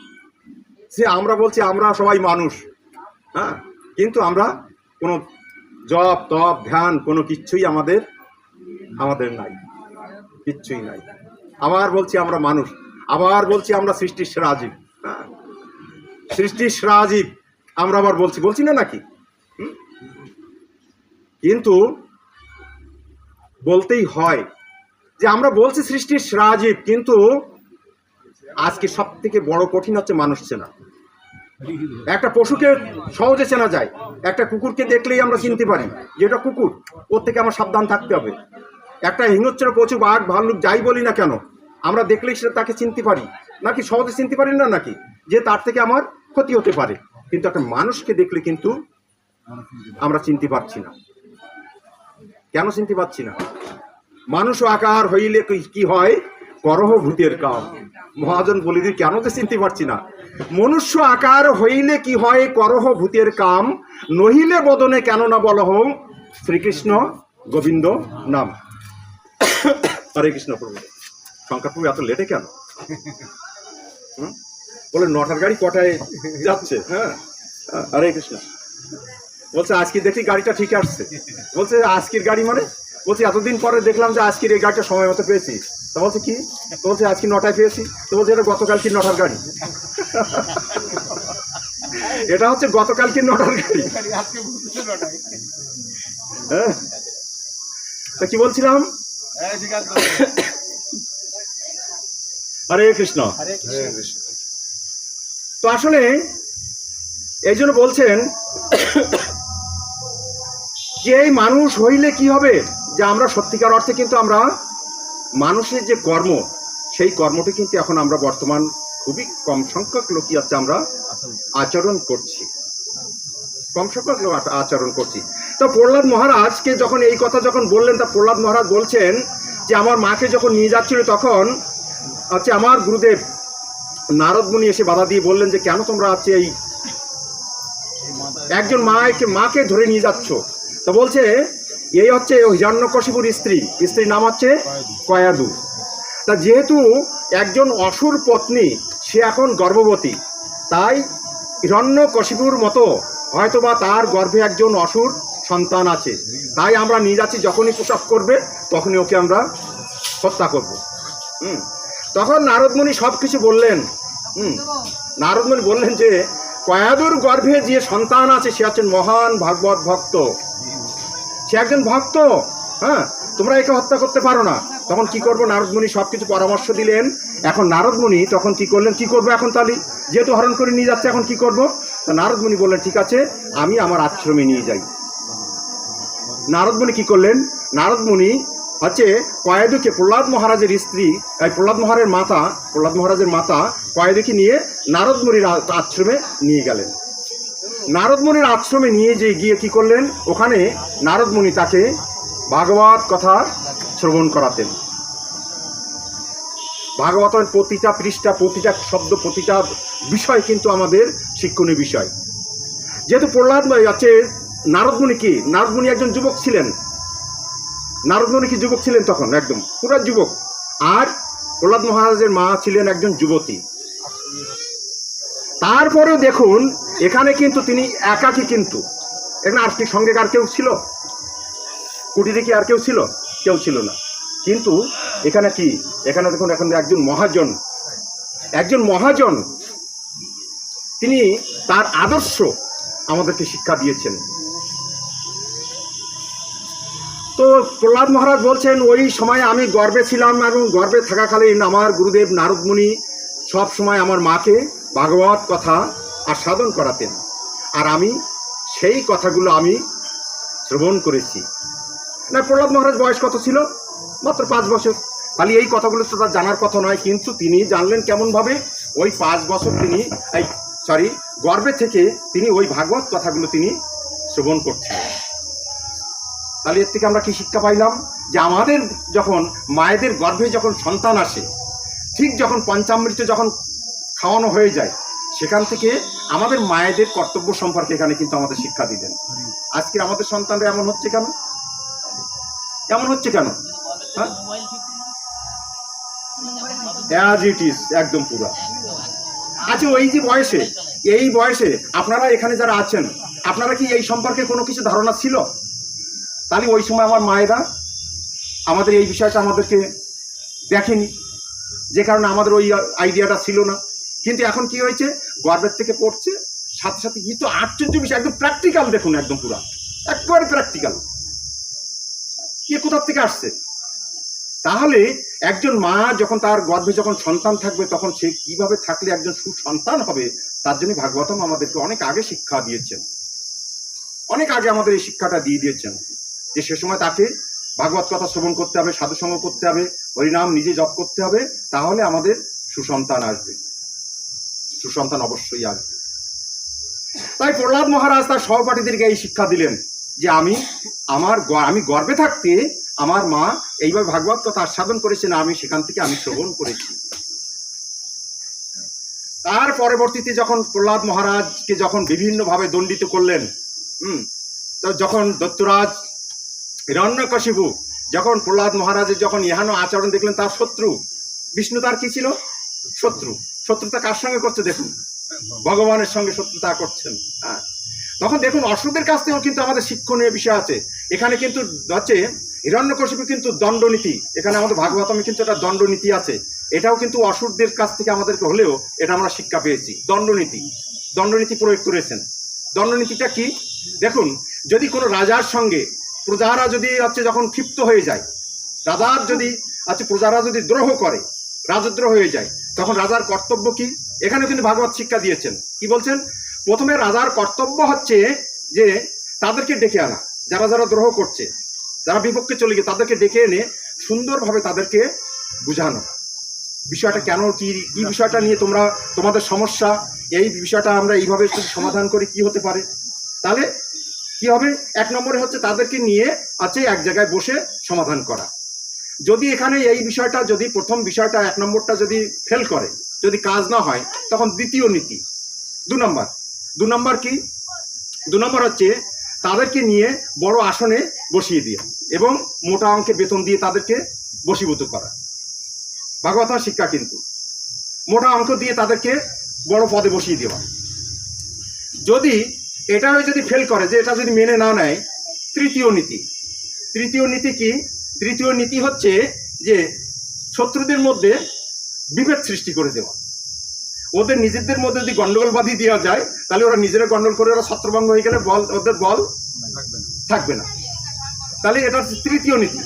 যে আমরা বলছি আমরা সবাই মানুষ, হ্যাঁ, কিন্তু আমরা কোনো জপ তপ ধ্যান কোনো কিচ্ছুই আমাদের নাই, কিচ্ছুই নাই। আবার বলছি আমরা মানুষ, আবার বলছি আমরা সৃষ্টির সেরা জীব, হ্যাঁ, সৃষ্টির সেরা জীব আমরা আবার বলছি না নাকি? কিন্তু বলতেই হয় যে আমরা বলছি সৃষ্টির সেরা জীব, কিন্তু আজকে সব থেকে বড় কঠিন হচ্ছে মানুষ চেনা। একটা পশুকে সহজে চেনা যায়, একটা কুকুরকে দেখলেই আমরা চিনতে পারি যে এটা কুকুর, ওর থেকে আমার সাবধান থাকতে হবে। একটা হিংস্র পশু, বাঘ, ভাল্লুক যাই বলি না কেন, আমরা দেখলেই সেটা তাকে চিনতে পারি নাকি? সহজে চিনতে পারি না নাকি, যে তার থেকে আমার ক্ষতি হতে পারে। কিন্তু একটা মানুষকে দেখলে কিন্তু আমরা চিনতে পারছি না। কেন চিনতে পারছি না? মানুষ আকার হইলে কি হয়, করহ ভূতের কাম। মহাজন বলি দিই কেন তো চিনতে পারছি না। মনুষ্য আকার হইলে কি হয়, করহ ভূতের কাম, নহিলে বদনে কেন না বলহ শ্রীকৃষ্ণ গোবিন্দ নাম। হরে কৃষ্ণ প্রভু। শঙ্কর প্রভু এত লেটে কেন? বলে 9টার গাড়ি কটায় যাচ্ছে? হ্যাঁ, হরে কৃষ্ণ। বলছে আজকে দেখি গাড়িটা ঠিক আসছে। বলছে আজকের গাড়ি মানে? বলছি এতদিন পরে দেখলাম যে আজকের এই গাড়িটা সময় মতো পেয়েছি। তো বলছে কি? তো বলছে আজকে 9টায় পেয়েছি। তো বলছে এটা গতকালকে 9টার গাড়ি। এটা হচ্ছে গতকালকে 9টার গাড়ি। হ্যাঁ, তা কি বলছিলাম? হরে কৃষ্ণ। তো আসলে এই জন্য বলছেন যে এই মানুষ হইলে কি হবে, যে আমরা সত্যিকার অর্থে কিন্তু আমরা মানুষের যে কর্ম, সেই কর্মটি কিন্তু এখন আমরা বর্তমান খুবই কম সংখ্যক লোকই আছে আমরা আচরণ করছি, কম সংখ্যক লোক আচরণ করছি। তো প্রহ্লাদ মহারাজকে যখন এই কথা যখন বললেন, তা প্রহ্লাদ মহারাজ বলছেন যে আমার মাকে যখন নিয়ে যাচ্ছিল তখন হচ্ছে আমার গুরুদেব নারদ মুনি এসে বাধা দিয়ে বললেন যে কেন তোমরা হচ্ছে এই একজন মাকে ধরে নিয়ে যাচ্ছ? তো বলছে এই হচ্ছে হিরণ্যকশিপুর স্ত্রীর নাম হচ্ছে কয়াদু। তা যেহেতু একজন অসুর পত্নী, সে এখন গর্ভবতী, তাই হিরণ্যকশিপুর মতো হয়তোবা তার গর্ভে একজন অসুর সন্তান আছে, তাই আমরা নিয়ে যাচ্ছি, যখনই প্রসব করবে তখনই ওকে আমরা হত্যা করব। তখন নারদমুনি সব কিছু বললেন। নারদমুনি বললেন যে কয়াদুর গর্ভে যে সন্তান আছে সে হচ্ছেন মহান ভাগবত ভক্ত, সে একজন ভক্ত, হ্যাঁ, তোমরা একে হত্যা করতে পারো না। তখন কি করবো? নারদমুনি সব কিছু পরামর্শ দিলেন। এখন নারদমুনি তখন কি করলেন, কি করবো এখন? তাহলে যেহেতু হরণ করে নিয়ে যাচ্ছে, এখন কি করবো? তা নারদমুনি বললেন ঠিক আছে, আমি আমার আশ্রমে নিয়ে যাই। নারদমুনি কি করলেন? নারদমুনি হচ্ছে কয়াদুকে, প্রহ্লাদ মহারাজের স্ত্রী, প্রহ্লাদ মহারাজের মাতা কয়াদুকে নিয়ে নারদমুনির আশ্রমে নিয়ে গেলেন। নারদমুনির আশ্রমে নিয়ে গিয়ে কি করলেন, ওখানে নারদমুনি তাকে ভাগবত কথা শ্রবণ করাতেন। ভাগবতের প্রতিটা পৃষ্ঠা, প্রতিটা শব্দ, প্রতিটা বিষয় কিন্তু আমাদের শিক্ষণীয় বিষয়। যেহেতু প্রহ্লাদ আছে, নারদমুনি কি, নারদমুনি একজন যুবক ছিলেন। নারদমুনি কি যুবক ছিলেন তখন, একদম পুরা যুবক। আর প্রহ্লাদ মহারাজের মা ছিলেন একজন যুবতী। তারপরেও দেখুন এখানে কিন্তু তিনি একাকী, কিন্তু এখানে আর কি সঙ্গে আর কেউ ছিল, কুটিরে কি আর কেউ ছিল? কেউ ছিল না। কিন্তু এখানে কি, এখানে দেখুন এখন একজন মহাজন তিনি তার আদর্শ আমাদেরকে শিক্ষা দিয়েছেন। তো প্রহ্লাদ মহারাজ বলছেন, ওই সময় আমি গর্বে ছিলাম এবং গর্বে থাকাকালীন আমার গুরুদেব নারদমুনি সব সময় আমার মাকে ভাগবত কথা আস্বাদন করাতেন, আর আমি সেই কথাগুলো আমি শ্রবণ করেছি। না, প্রহ্লাদ মহারাজ বয়স কত ছিল? মাত্র 5 বছর। খালি এই কথাগুলো তো তার জানার কথা নয়, কিন্তু তিনি জানলেন কেমনভাবে? ওই 5 বছর তিনি গর্বে থেকে তিনি ওই ভাগবত কথাগুলো তিনি শ্রবণ করছিলেন। তাহলে এর থেকে আমরা কি শিক্ষা পাইলাম? যে আমাদের যখন মায়েদের গর্ভে যখন সন্তান আসে, ঠিক যখন পঞ্চামৃত যখন খাওয়ানো হয়ে যায়, সেখান থেকে আমাদের মায়েদের কর্তব্য সম্পর্কে এখানে কিন্তু আমাদের শিক্ষা দিলেন। আজকে আমাদের সন্তানরা এমন হচ্ছে কেন? এমন হচ্ছে কেন? অ্যাজ ইট ইজ, একদম পুরো। আচ্ছা, ওই যে বয়সে, এই বয়সে আপনারা এখানে যারা আছেন, আপনারা কি এই সম্পর্কে কোনো কিছু ধারণা ছিল? তাহলে ওই সময় আমার মায়েরা আমাদের এই বিষয়টা আমাদেরকে দেখেনি, যে কারণে আমাদের ওই আইডিয়াটা ছিল না। কিন্তু এখন কি হয়েছে, গর্ভের থেকে পড়ছে, সাথে সাথে কিন্তু আশ্চর্য বিষয়, একদম প্র্যাকটিক্যাল। দেখুন একদম পুরো একবারে প্র্যাকটিক্যাল। কে কোথার থেকে আসছে? তাহলে একজন মা যখন তার গর্ভে যখন সন্তান থাকবে, তখন সে কিভাবে থাকলে একজন সুসন্তান হবে, তার জন্য ভাগবতম আমাদেরকে অনেক আগে শিক্ষা দিয়েছেন, অনেক আগে আমাদের এই শিক্ষাটা দিয়ে দিয়েছেন, যে সে সময় তাকে ভাগবত কথা শ্রবণ করতে হবে, সাধুসঙ্গ করতে হবে, হরিনাম নিজে জপ করতে হবে, তাহলে আমাদের সুসন্তান আসবে, সুসন্তান অবশ্যই আসবে। তাই প্রহ্লাদ মহারাজ তার সহপাঠীদেরকে এই শিক্ষা দিলেন যে আমি গর্ভে থাকতে আমার মা এইভাবে ভাগবত কথা আস্বাদন করেছেন, আমি সেখান থেকে আমি শ্রবণ করেছি। তার পরবর্তীতে যখন প্রহ্লাদ মহারাজকে যখন বিভিন্নভাবে দণ্ডিত করলেন, তো যখন দৈত্যরাজ হিরণ্যকশিপু যখন প্রহ্লাদ মহারাজের যখন ইহানো আচরণ দেখলেন, তার শত্রু বিষ্ণু, তার কি ছিল? শত্রুতা কার সঙ্গে করছে? দেখুন, ভগবানের সঙ্গে শত্রুতা করছেন। হ্যাঁ, তখন দেখুন অসুরদের কাছ থেকেও কিন্তু আমাদের শিক্ষণীয় বিষয় আছে। এখানে কিন্তু হচ্ছে হিরণ্যকশিপু কিন্তু দণ্ডনীতি, এখানে আমাদের ভাগবতমে কিন্তু একটা দণ্ডনীতি আছে। এটাও কিন্তু অসুরদের কাছ থেকে আমাদেরকে হলেও এটা আমরা শিক্ষা পেয়েছি। দণ্ডনীতি প্রয়োগ করেছেন। দণ্ডনীতিটা কি? দেখুন, যদি কোনো রাজার সঙ্গে প্রজারা যদি যখন ক্ষিপ্ত হয়ে যায়, প্রজারা যদি দ্রোহ করে, রাজদ্রোহ হয়ে যায়, তখন রাজার কর্তব্য কি? এখানে কিন্তু ভাগবত শিক্ষা দিয়েছেন। কি বলছেন? প্রথমে রাজার কর্তব্য হচ্ছে যে তাদেরকে ডেকে আনা, যারা যারা দ্রোহ করছে, যারা বিপক্ষে চলে গিয়ে তাদেরকে ডেকে এনে সুন্দরভাবে তাদেরকে বুঝানো, বিষয়টা কেন, কি বিষয়টা নিয়ে তোমাদের সমস্যা, এই বিষয়টা আমরা এইভাবে সমাধান করি, কি হতে পারে। তাহলে কি হবে? 1 নম্বরে হচ্ছে তাদেরকে নিয়ে এক জায়গায় বসে সমাধান করা। যদি এখানে এই বিষয়টা, যদি প্রথম বিষয়টা 1 নম্বরটা যদি ফেল করে, যদি কাজ না হয়, তখন দ্বিতীয় নীতি 2 নম্বর। 2 নম্বর কি? 2 নম্বর হচ্ছে তাদেরকে নিয়ে বড় আসনে বসিয়ে দিয়ে এবং মোটা অঙ্কের বেতন দিয়ে তাদেরকে বশীভূত করা। ভাগবত শিক্ষা কিন্তু মোটা অঙ্ক দিয়ে তাদেরকে বড় পদে বসিয়ে দেওয়া। যদি এটাও যদি ফেল করে, যে এটা যদি মেনে না নেয়, তৃতীয় নীতি কি? তৃতীয় নীতি হচ্ছে যে শত্রুদের মধ্যে বিভেদ সৃষ্টি করে দেওয়া। ওদের নিজেদের মধ্যে যদি গন্ডগোল বাঁধিয়ে দেওয়া যায়, তাহলে ওরা নিজেরা গন্ডগোল করে ওরা ছত্রভঙ্গ হয়ে গেলে ওদের বল থাকবে না। তাহলে এটা হচ্ছে তৃতীয় নীতি।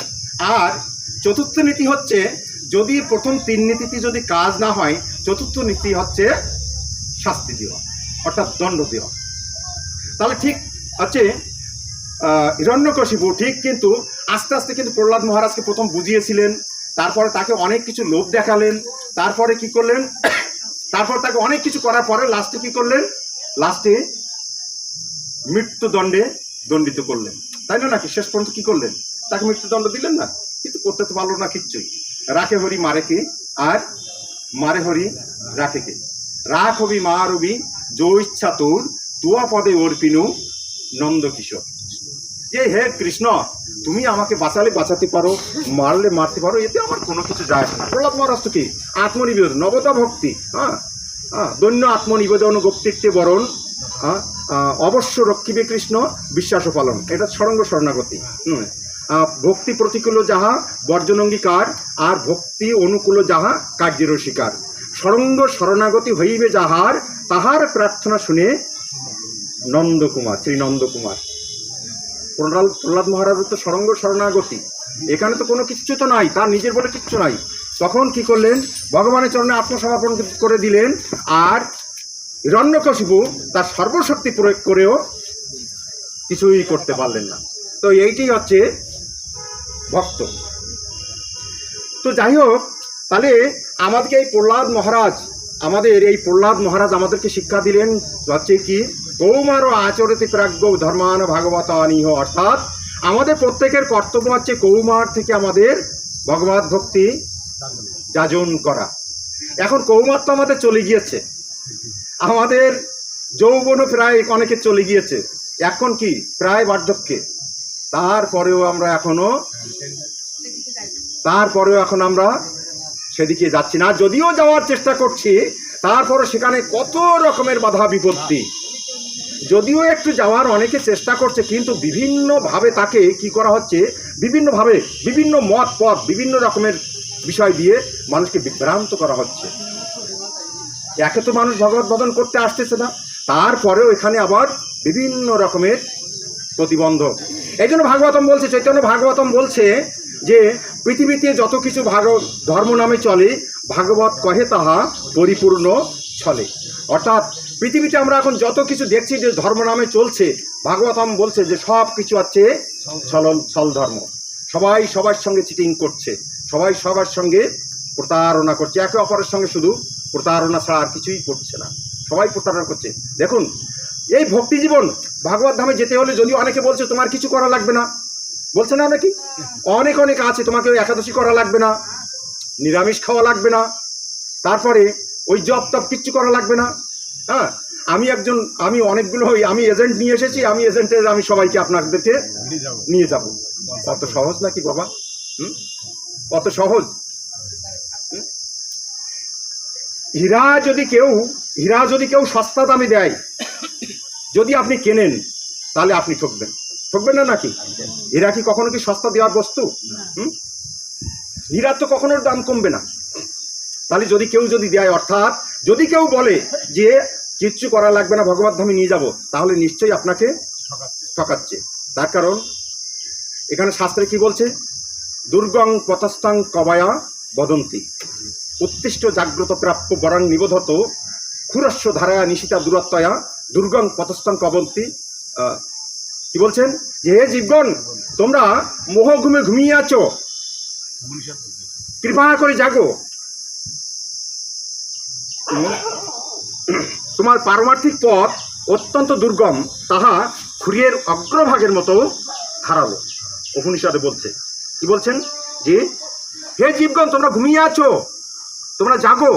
আর চতুর্থ নীতি হচ্ছে, যদি প্রথম 3 নীতিতে যদি কাজ না হয়, চতুর্থ নীতি হচ্ছে শাস্তি দেওয়া, অর্থাৎ দণ্ড দেওয়া। তাহলে ঠিক হচ্ছে হিরণ্যকশিপু ঠিক কিন্তু আস্তে আস্তে কিন্তু প্রহ্লাদ মহারাজকে প্রথম বুঝিয়েছিলেন, তারপরে তাকে অনেক কিছু লোভ দেখালেন, তারপরে কি করলেন, তারপর তাকে অনেক কিছু করার পরে লাস্টে কি করলেন, লাস্টে মৃত্যুদণ্ডে দণ্ডিত করলেন, তাই না? নাকি শেষ পর্যন্ত কি করলেন? তাকে মৃত্যুদণ্ড দিলেন না, কিন্তু করতে তো পারলো না কিচ্ছুই। রাখে হরি মারেকে, আর মারে হরি রাখেকে। রাখ হবি মা রবি যো ইচ্ছা তোর, তুয়া পদে অর্পিনু নন্দ কিশোর। যে হে কৃষ্ণ, তুমি আমাকে বাঁচালে বাঁচাতে পারো, মারলে মারতে পারো, এতে আমার কোনো কিছু যায় আসে না। প্রহ্লাদ মহারাজ তো কি আত্মনিবেদন, নবতা ভক্তি, দৈন্য আত্মনিবেদন গোপ্তিত্বে বরণ, অবশ্য রক্ষিবে কৃষ্ণ বিশ্বাস পালন, এটা ষড়ঙ্গ শরণাগতি। ভক্তি প্রতিকূল যাহা বর্জন অঙ্গীকার, আর ভক্তি অনুকূল যাহা কার্যের স্বীকার। ষড়ঙ্গ শরণাগতি হইবে যাহার, তাহার প্রার্থনা শুনে নন্দকুমার, শ্রী নন্দকুমার। প্রহ্লাদ মহারাজের তো ষড়ঙ্গ শরণাগতি, এখানে তো কোনো কিচ্ছু তো নাই, তার নিজের বলে কিচ্ছু নাই। তখন কি করলেন? ভগবানের চরণে আত্মসমর্পণ করে দিলেন। আর হিরণ্যকশিপু তার সর্বশক্তি প্রয়োগ করেও কিছুই করতে পারলেন না। তো এইটাই হচ্ছে ভক্ত। তো যাই হোক, তাহলে আমাদেরকে এই প্রহ্লাদ মহারাজ আমাদেরকে শিক্ষা দিলেন হচ্ছে কি, কৌমারও আচরতে প্রাজ্ঞ ধর্মান ভাগবতানিহ, অর্থাৎ আমাদের প্রত্যেকের কর্তব্য হচ্ছে কৌমার থেকে আমাদের ভগবত ভক্তি যাজন করা। এখন কৌমার তো আমাদের চলে গিয়েছে, আমাদের যৌবনও প্রায় অনেকে চলে গিয়েছে, এখন কি প্রায় বার্ধক্যে। তারপরেও এখন আমরা সেদিকে যাচ্ছি না। যদিও যাওয়ার চেষ্টা করছি, তারপরে সেখানে কত রকমের বাধা বিপত্তি। যদিও একটু যাওয়ার অনেকে চেষ্টা করছে, কিন্তু বিভিন্নভাবে তাকে কি করা হচ্ছে, বিভিন্নভাবে বিভিন্ন মত পথ বিভিন্ন রকমের বিষয় দিয়ে মানুষকে বিভ্রান্ত করা হচ্ছে। একে তো মানুষ ভগবত ভজন করতে আসতেছে না, তারপরেও এখানে আবার বিভিন্ন রকমের প্রতিবন্ধক। এই জন্য ভাগবতম বলছে, চৈতন্য ভাগবতম বলছে যে পৃথিবীতে যত কিছু ধর্ম নামে চলে, ভাগবত কহে তাহা পরিপূর্ণ ছলে। অর্থাৎ পৃথিবীতে আমরা এখন যত কিছু দেখছি যে ধর্ম নামে চলছে, ভাগবতম বলছে যে সব কিছু হচ্ছে ছল ধর্ম। সবাই সবার সঙ্গে চিটিং করছে, সবাই সবার সঙ্গে প্রতারণা করছে, একে অপরের সঙ্গে শুধু প্রতারণা ছাড়া আর কিছুই করছে না, সবাই প্রতারণা করছে। দেখুন, এই ভক্তি জীবন ভাগবত ধামে যেতে হলে, যদিও অনেকে বলছে তোমার কিছু করা লাগবে না, বলছে না নাকি? অনেক আছে, তোমাকে ওই একাদশী করা লাগবে না, নিরামিষ খাওয়া লাগবে না, তারপরে ওই জপ টপ কিচ্ছু করা লাগবে না। আমি অনেকগুলো আমি এজেন্ট নিয়ে এসেছি, আমি সবাইকে আপনাদেরকে নিয়ে যাব। কত সহজ নাকি বাবা? কত সহজ। হীরা যদি কেউ সস্তা দামে দেয়, যদি আপনি কেনেন, তাহলে আপনি ঠকবেন না নাকি? হীরা কি কখনো কি সস্তা দেওয়ার বস্তু? হীরার তো কখনো দাম কমবে না। তাহলে কেউ যদি দেয়, অর্থাৎ যদি কেউ বলে যে কিচ্ছু করা লাগবে না, ভগবত ধামে নিয়ে যাব, তাহলে নিশ্চয়ই আপনাকে ঠকাচ্ছে। তার কারণ এখানে শাস্ত্রে কি বলছে? দুর্গং পথস্থাং কবায়া বদন্তি, উত্তিষ্ট জাগ্রত প্রাপ্য বরাং নিবোধত, ক্ষুরস্য ধারায়া নিশিতা দূরত্বয়া দুর্গং পথস্থাং কবন্তি। কি বলছেন? যে হে জীবগণ, তোমরা মোহ ঘুমে ঘুমিয়ে আছো, কৃপা করে জাগো। তোমার পারমার্থিক পথ অত্যন্ত দুর্গম, তাহা খুঁড়িয়ের অগ্রভাগের মতো ধারালো। উপনিষদে বলছে, কি বলছেন? যে হে জীবগণ, তোমরা ঘুমিয়ে আছো, তোমরা জাগো।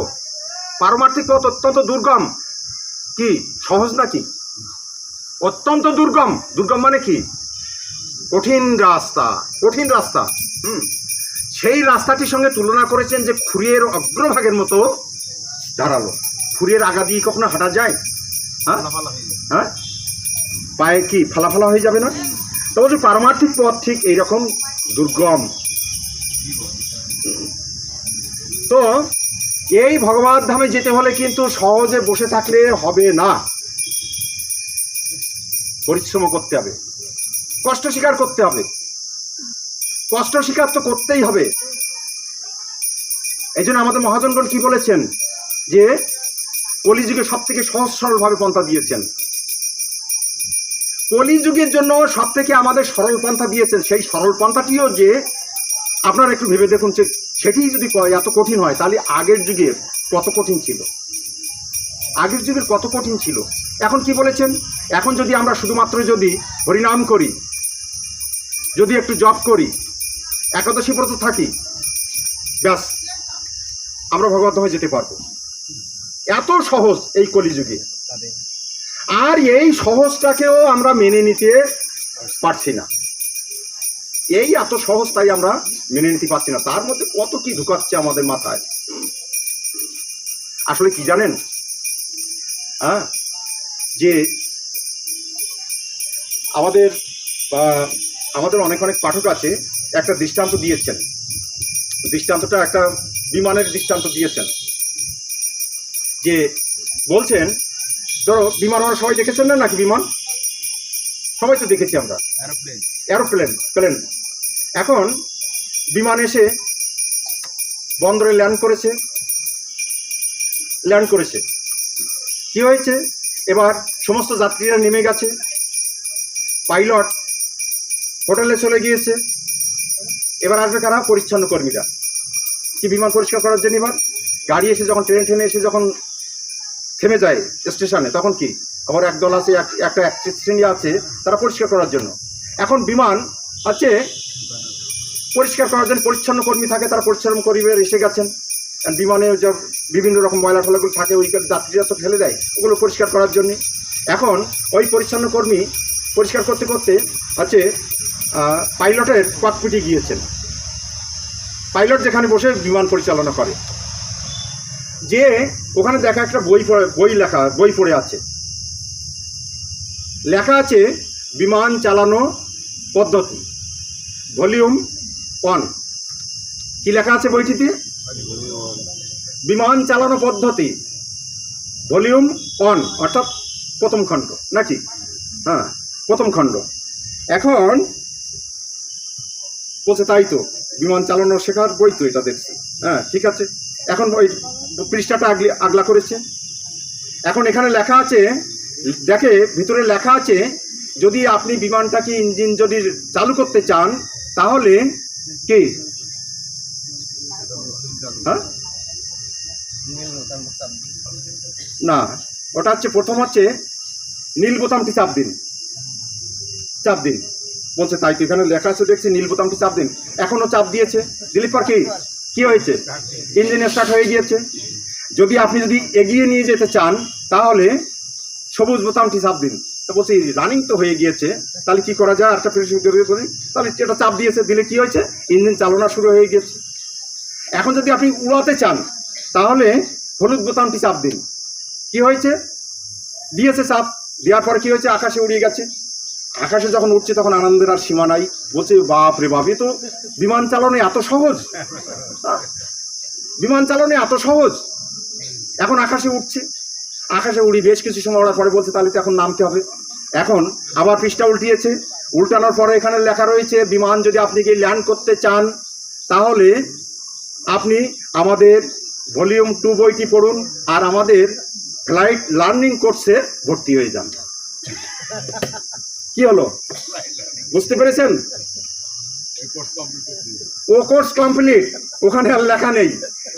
পারমার্থিক পথ অত্যন্ত দুর্গম। কি সহজ নাকি? অত্যন্ত দুর্গম। দুর্গম মানে কি? কঠিন রাস্তা। সেই রাস্তাটির সঙ্গে তুলনা করেছেন যে খুঁড়িয়ের অগ্রভাগের মতো ধারালো। খুঁড়িয়ের আগা দিয়ে কখনো হাঁটা যায়? হ্যাঁ, পায়ে কি ফালা হয়ে যাবে না? তো বলছি পারমার্থিক পথ ঠিক এইরকম দুর্গম। তো এই ভগবত ধামে যেতে হলে কিন্তু সহজে বসে থাকলে হবে না, পরিশ্রম করতে হবে, কষ্ট স্বীকার করতে হবে। কষ্ট স্বীকার তো করতেই হবে। এই জন্য আমাদের মহাজনগণ কি বলেছেন? যে কলিযুগে সব থেকে সহজ সরলভাবে পন্থা দিয়েছেন। কলিযুগের জন্য সব থেকে আমাদের সরল পন্থা দিয়েছেন। সেই সরল পন্থাটিও যে আপনারা একটু ভেবে দেখুন, সেটি যদি এত কঠিন হয়, তাহলে আগের যুগের কত কঠিন ছিল। এখন কি বলেছেন, এখন যদি আমরা শুধুমাত্র যদি হরিনাম করি, যদি একটু জপ করি, একাদশী ব্রত থাকি, ব্যাস আমরা ভগবত হয়ে যেতে পারবো। এত সহজ এই কলিযুগে। আর এই সহজটাকেও আমরা মেনে নিতে পারছি না। এই এত সহজ, তাই আমরা মেনে নিতে পারছি না। তার মধ্যে কত কি ঢুকাচ্ছে আমাদের মাথায়। আসলে কি জানেন, যে আমাদের অনেক অনেক পাঠক আছে, একটা দৃষ্টান্ত দিয়েছেন। দৃষ্টান্তটা একটা বিমানের দৃষ্টান্ত দিয়েছেন, যে বলছেন ধরো বিমান আমরা সবাই দেখেছেন না নাকি? বিমান সবাই তো দেখেছি আমরা, প্লেন। এখন বিমান এসে বন্দরে ল্যান্ড করেছে। কি হয়েছে, এবার সমস্ত যাত্রীরা নেমে গেছে, পাইলট হোটেলে চলে গিয়েছে। এবার আসবে কারা? পরিচ্ছন্ন কর্মীরা। কি বিমান পরিষ্কার করার জন্য এবার গাড়ি এসে যখন ট্রেনে এসে যখন থেমে যায় স্টেশনে, তখন কি আবার একদল আছে, একটা শ্রেণী আছে তারা পরিষ্কার করার জন্য। এখন বিমান আছে পরিষ্কার করার জন্য, পরিচ্ছন্ন কর্মী থাকে, তারা পরিচ্ছন্ন কর্মীরা এসে গেছেন। বিমানে যে বিভিন্ন রকম ময়লা টলাগুলো থাকে, ওই যাত্রীরা তো ফেলে দেয়, ওগুলো পরিষ্কার করার জন্যে। এখন ওই পরিচ্ছন্ন কর্মী পরিষ্কার করতে করতে আছে পাইলটের ককপিটে গিয়েছেন। পাইলট যেখানে বসে বিমান পরিচালনা করে, যে ওখানে দেখা একটা বই পড়ে আছে। লেখা আছে বিমান চালানো পদ্ধতি, ভলিউম 1। কি লেখা আছে বইটিতে? বিমান চালানো পদ্ধতি ভলিউম 1, অর্থাৎ প্রথম খণ্ড নাকি? হ্যাঁ, প্রথম খণ্ড। এখন বলছে তাই তো, বিমান চালানো শেখার বই তো এটা দেখছি। হ্যাঁ, ঠিক আছে। এখন ওই পৃষ্ঠাটা আগলা করেছে। এখন এখানে লেখা আছে, দেখে ভিতরে লেখা আছে, যদি আপনি বিমানটাকে ইঞ্জিন যদি চালু করতে চান তাহলে কি, হ্যাঁ না, ওটা হচ্ছে প্রথম হচ্ছে নীল বোতামটি চাপ দিন। বলছে তাই তো, এখানে লেখা আছে দেখছি নীল বোতামটি চাপ দিন। এখনো চাপ দিয়েছে, দিলীপ পর কি হয়েছে? ইঞ্জিন স্টার্ট হয়ে গিয়েছে। যদি আপনি এগিয়ে নিয়ে যেতে চান তাহলে সবুজ বোতামটি চাপ দিন। তো বলছি রানিং তো হয়ে গিয়েছে, তাহলে কি করা যায়? একটা বলি, তাহলে এটা চাপ দিয়েছে, দিলে কি হয়েছে? ইঞ্জিন চালনা শুরু হয়ে গেছে। এখন যদি আপনি উড়াতে চান তাহলে হলুদ বোতামটি চাপ দিন। কি হয়েছে? দিয়েছে চাপ, দেওয়ার পরে কি হয়েছে? আকাশে উড়িয়ে গেছে। আকাশে যখন উঠছে তখন আনন্দের আর সীমা নাই। বলছে বাপ রে বাপ, এ তো বিমান চালানো এত সহজ, বিমান চালানো এত সহজ। এখন আকাশে উঠছে, আকাশে উড়ি বেশ কিছু সময় ওড়ার পরে বলছে তাহলে তো এখন নামতে হবে। এখন আবার পৃষ্ঠা উল্টিয়েছে, উল্টানোর পরে এখানে লেখা রয়েছে বিমান যদি আপনি কি ল্যান্ড করতে চান তাহলে আপনি আমাদের ভলিউম 2 বইটি পড়ুন আর আমাদের ফ্লাইট লার্নিং কোর্সে ভর্তি হয়ে যান। কি হলো, বুঝতে পেরেছেন? ও কোর্স কমপ্লিট, ওখানে আর লেখা নেই।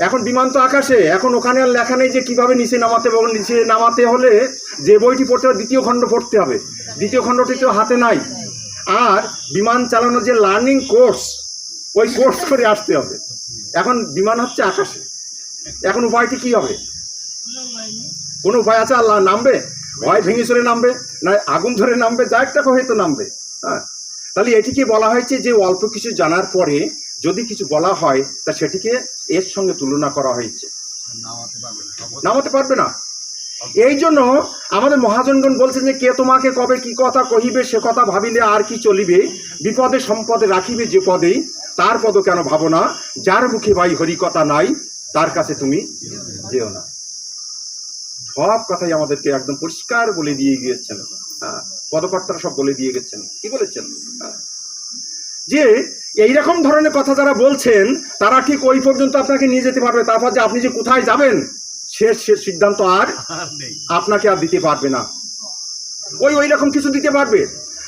এখন বিমান তো আকাশে, এখন ওখানে আর লেখা নেই যে কিভাবে নিচে নামাতে হবে। নিচে নামাতে হলে যে বইটি পড়তে হবে, দ্বিতীয় খণ্ড পড়তে হবে। দ্বিতীয় খণ্ডটি তো হাতে নাই। আর বিমান চালানোর যে লার্নিং কোর্স, ওই কোর্স করে আসতে হবে। এখন বিমান হচ্ছে আকাশে, এখন উপায়টি কি হবে? কোনো উপায় আছে? আল্লাহ নামবে, ভয় ভেঙে চলে নামবে, না আগুন ধরে নামবে, যা একটা হয়তো নামবে। হ্যাঁ, তাহলে এটিকে বলা হয়েছে যে অল্প কিছু জানার পরে যদি কিছু বলা হয় তা সেটিকে এর সঙ্গে তুলনা করা হয়েছে, নামাতে পারবে না। এই জন্য আমাদের মহাজনগণ বলছেন যে কে তোমাকে কবে কি কথা কহিবে, সে কথা ভাবিলে আর কি চলিবে, বিপদে সম্পদে রাখিবে যে পদেই, তার পদ কেন ভাবো না, যার মুখে ভাই হরি কথা নাই তার কাছে তুমি যেও না। সব কথাই আমাদেরকে একদম পরিষ্কার বলে দিয়ে গিয়েছেন। হ্যাঁ, পদকর্তারা সব বলে দিয়ে গেছেন। কি বলেছেন? যে এইরকম ধরনের কথা যারা বলছেন তারা ঠিক ওই পর্যন্ত আপনাকে নিয়ে যেতে পারবে, তারপর যে আপনি যে কোথায় যাবেন শেষ সিদ্ধান্ত আর আপনাকে আর দিতে পারবে না। ওই রকম কিছু দিতে পারবে।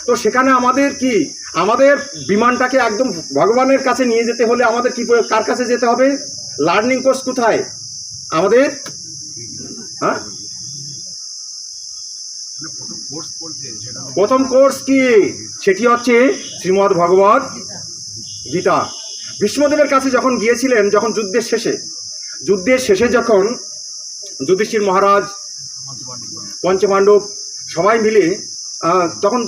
তো সেখানে আমাদের কি, আমাদের বিমানটাকে একদম ভগবানের কাছে নিয়ে যেতে হলে আমাদের কি, কার কাছে যেতে হবে? লার্নিং কোর্স কোথায় আমাদের? হ্যাঁ, প্রথম কোর্স কি? সেটি হচ্ছে শ্রীমদ্ ভগবত গীতা। ভীষ্মদেবের কাছে যখন গিয়েছিলেন, যখন যুদ্ধের শেষে যখন যুধিষ্ঠির মহারাজ, পঞ্চপাণ্ডব সবাই মিলে তখন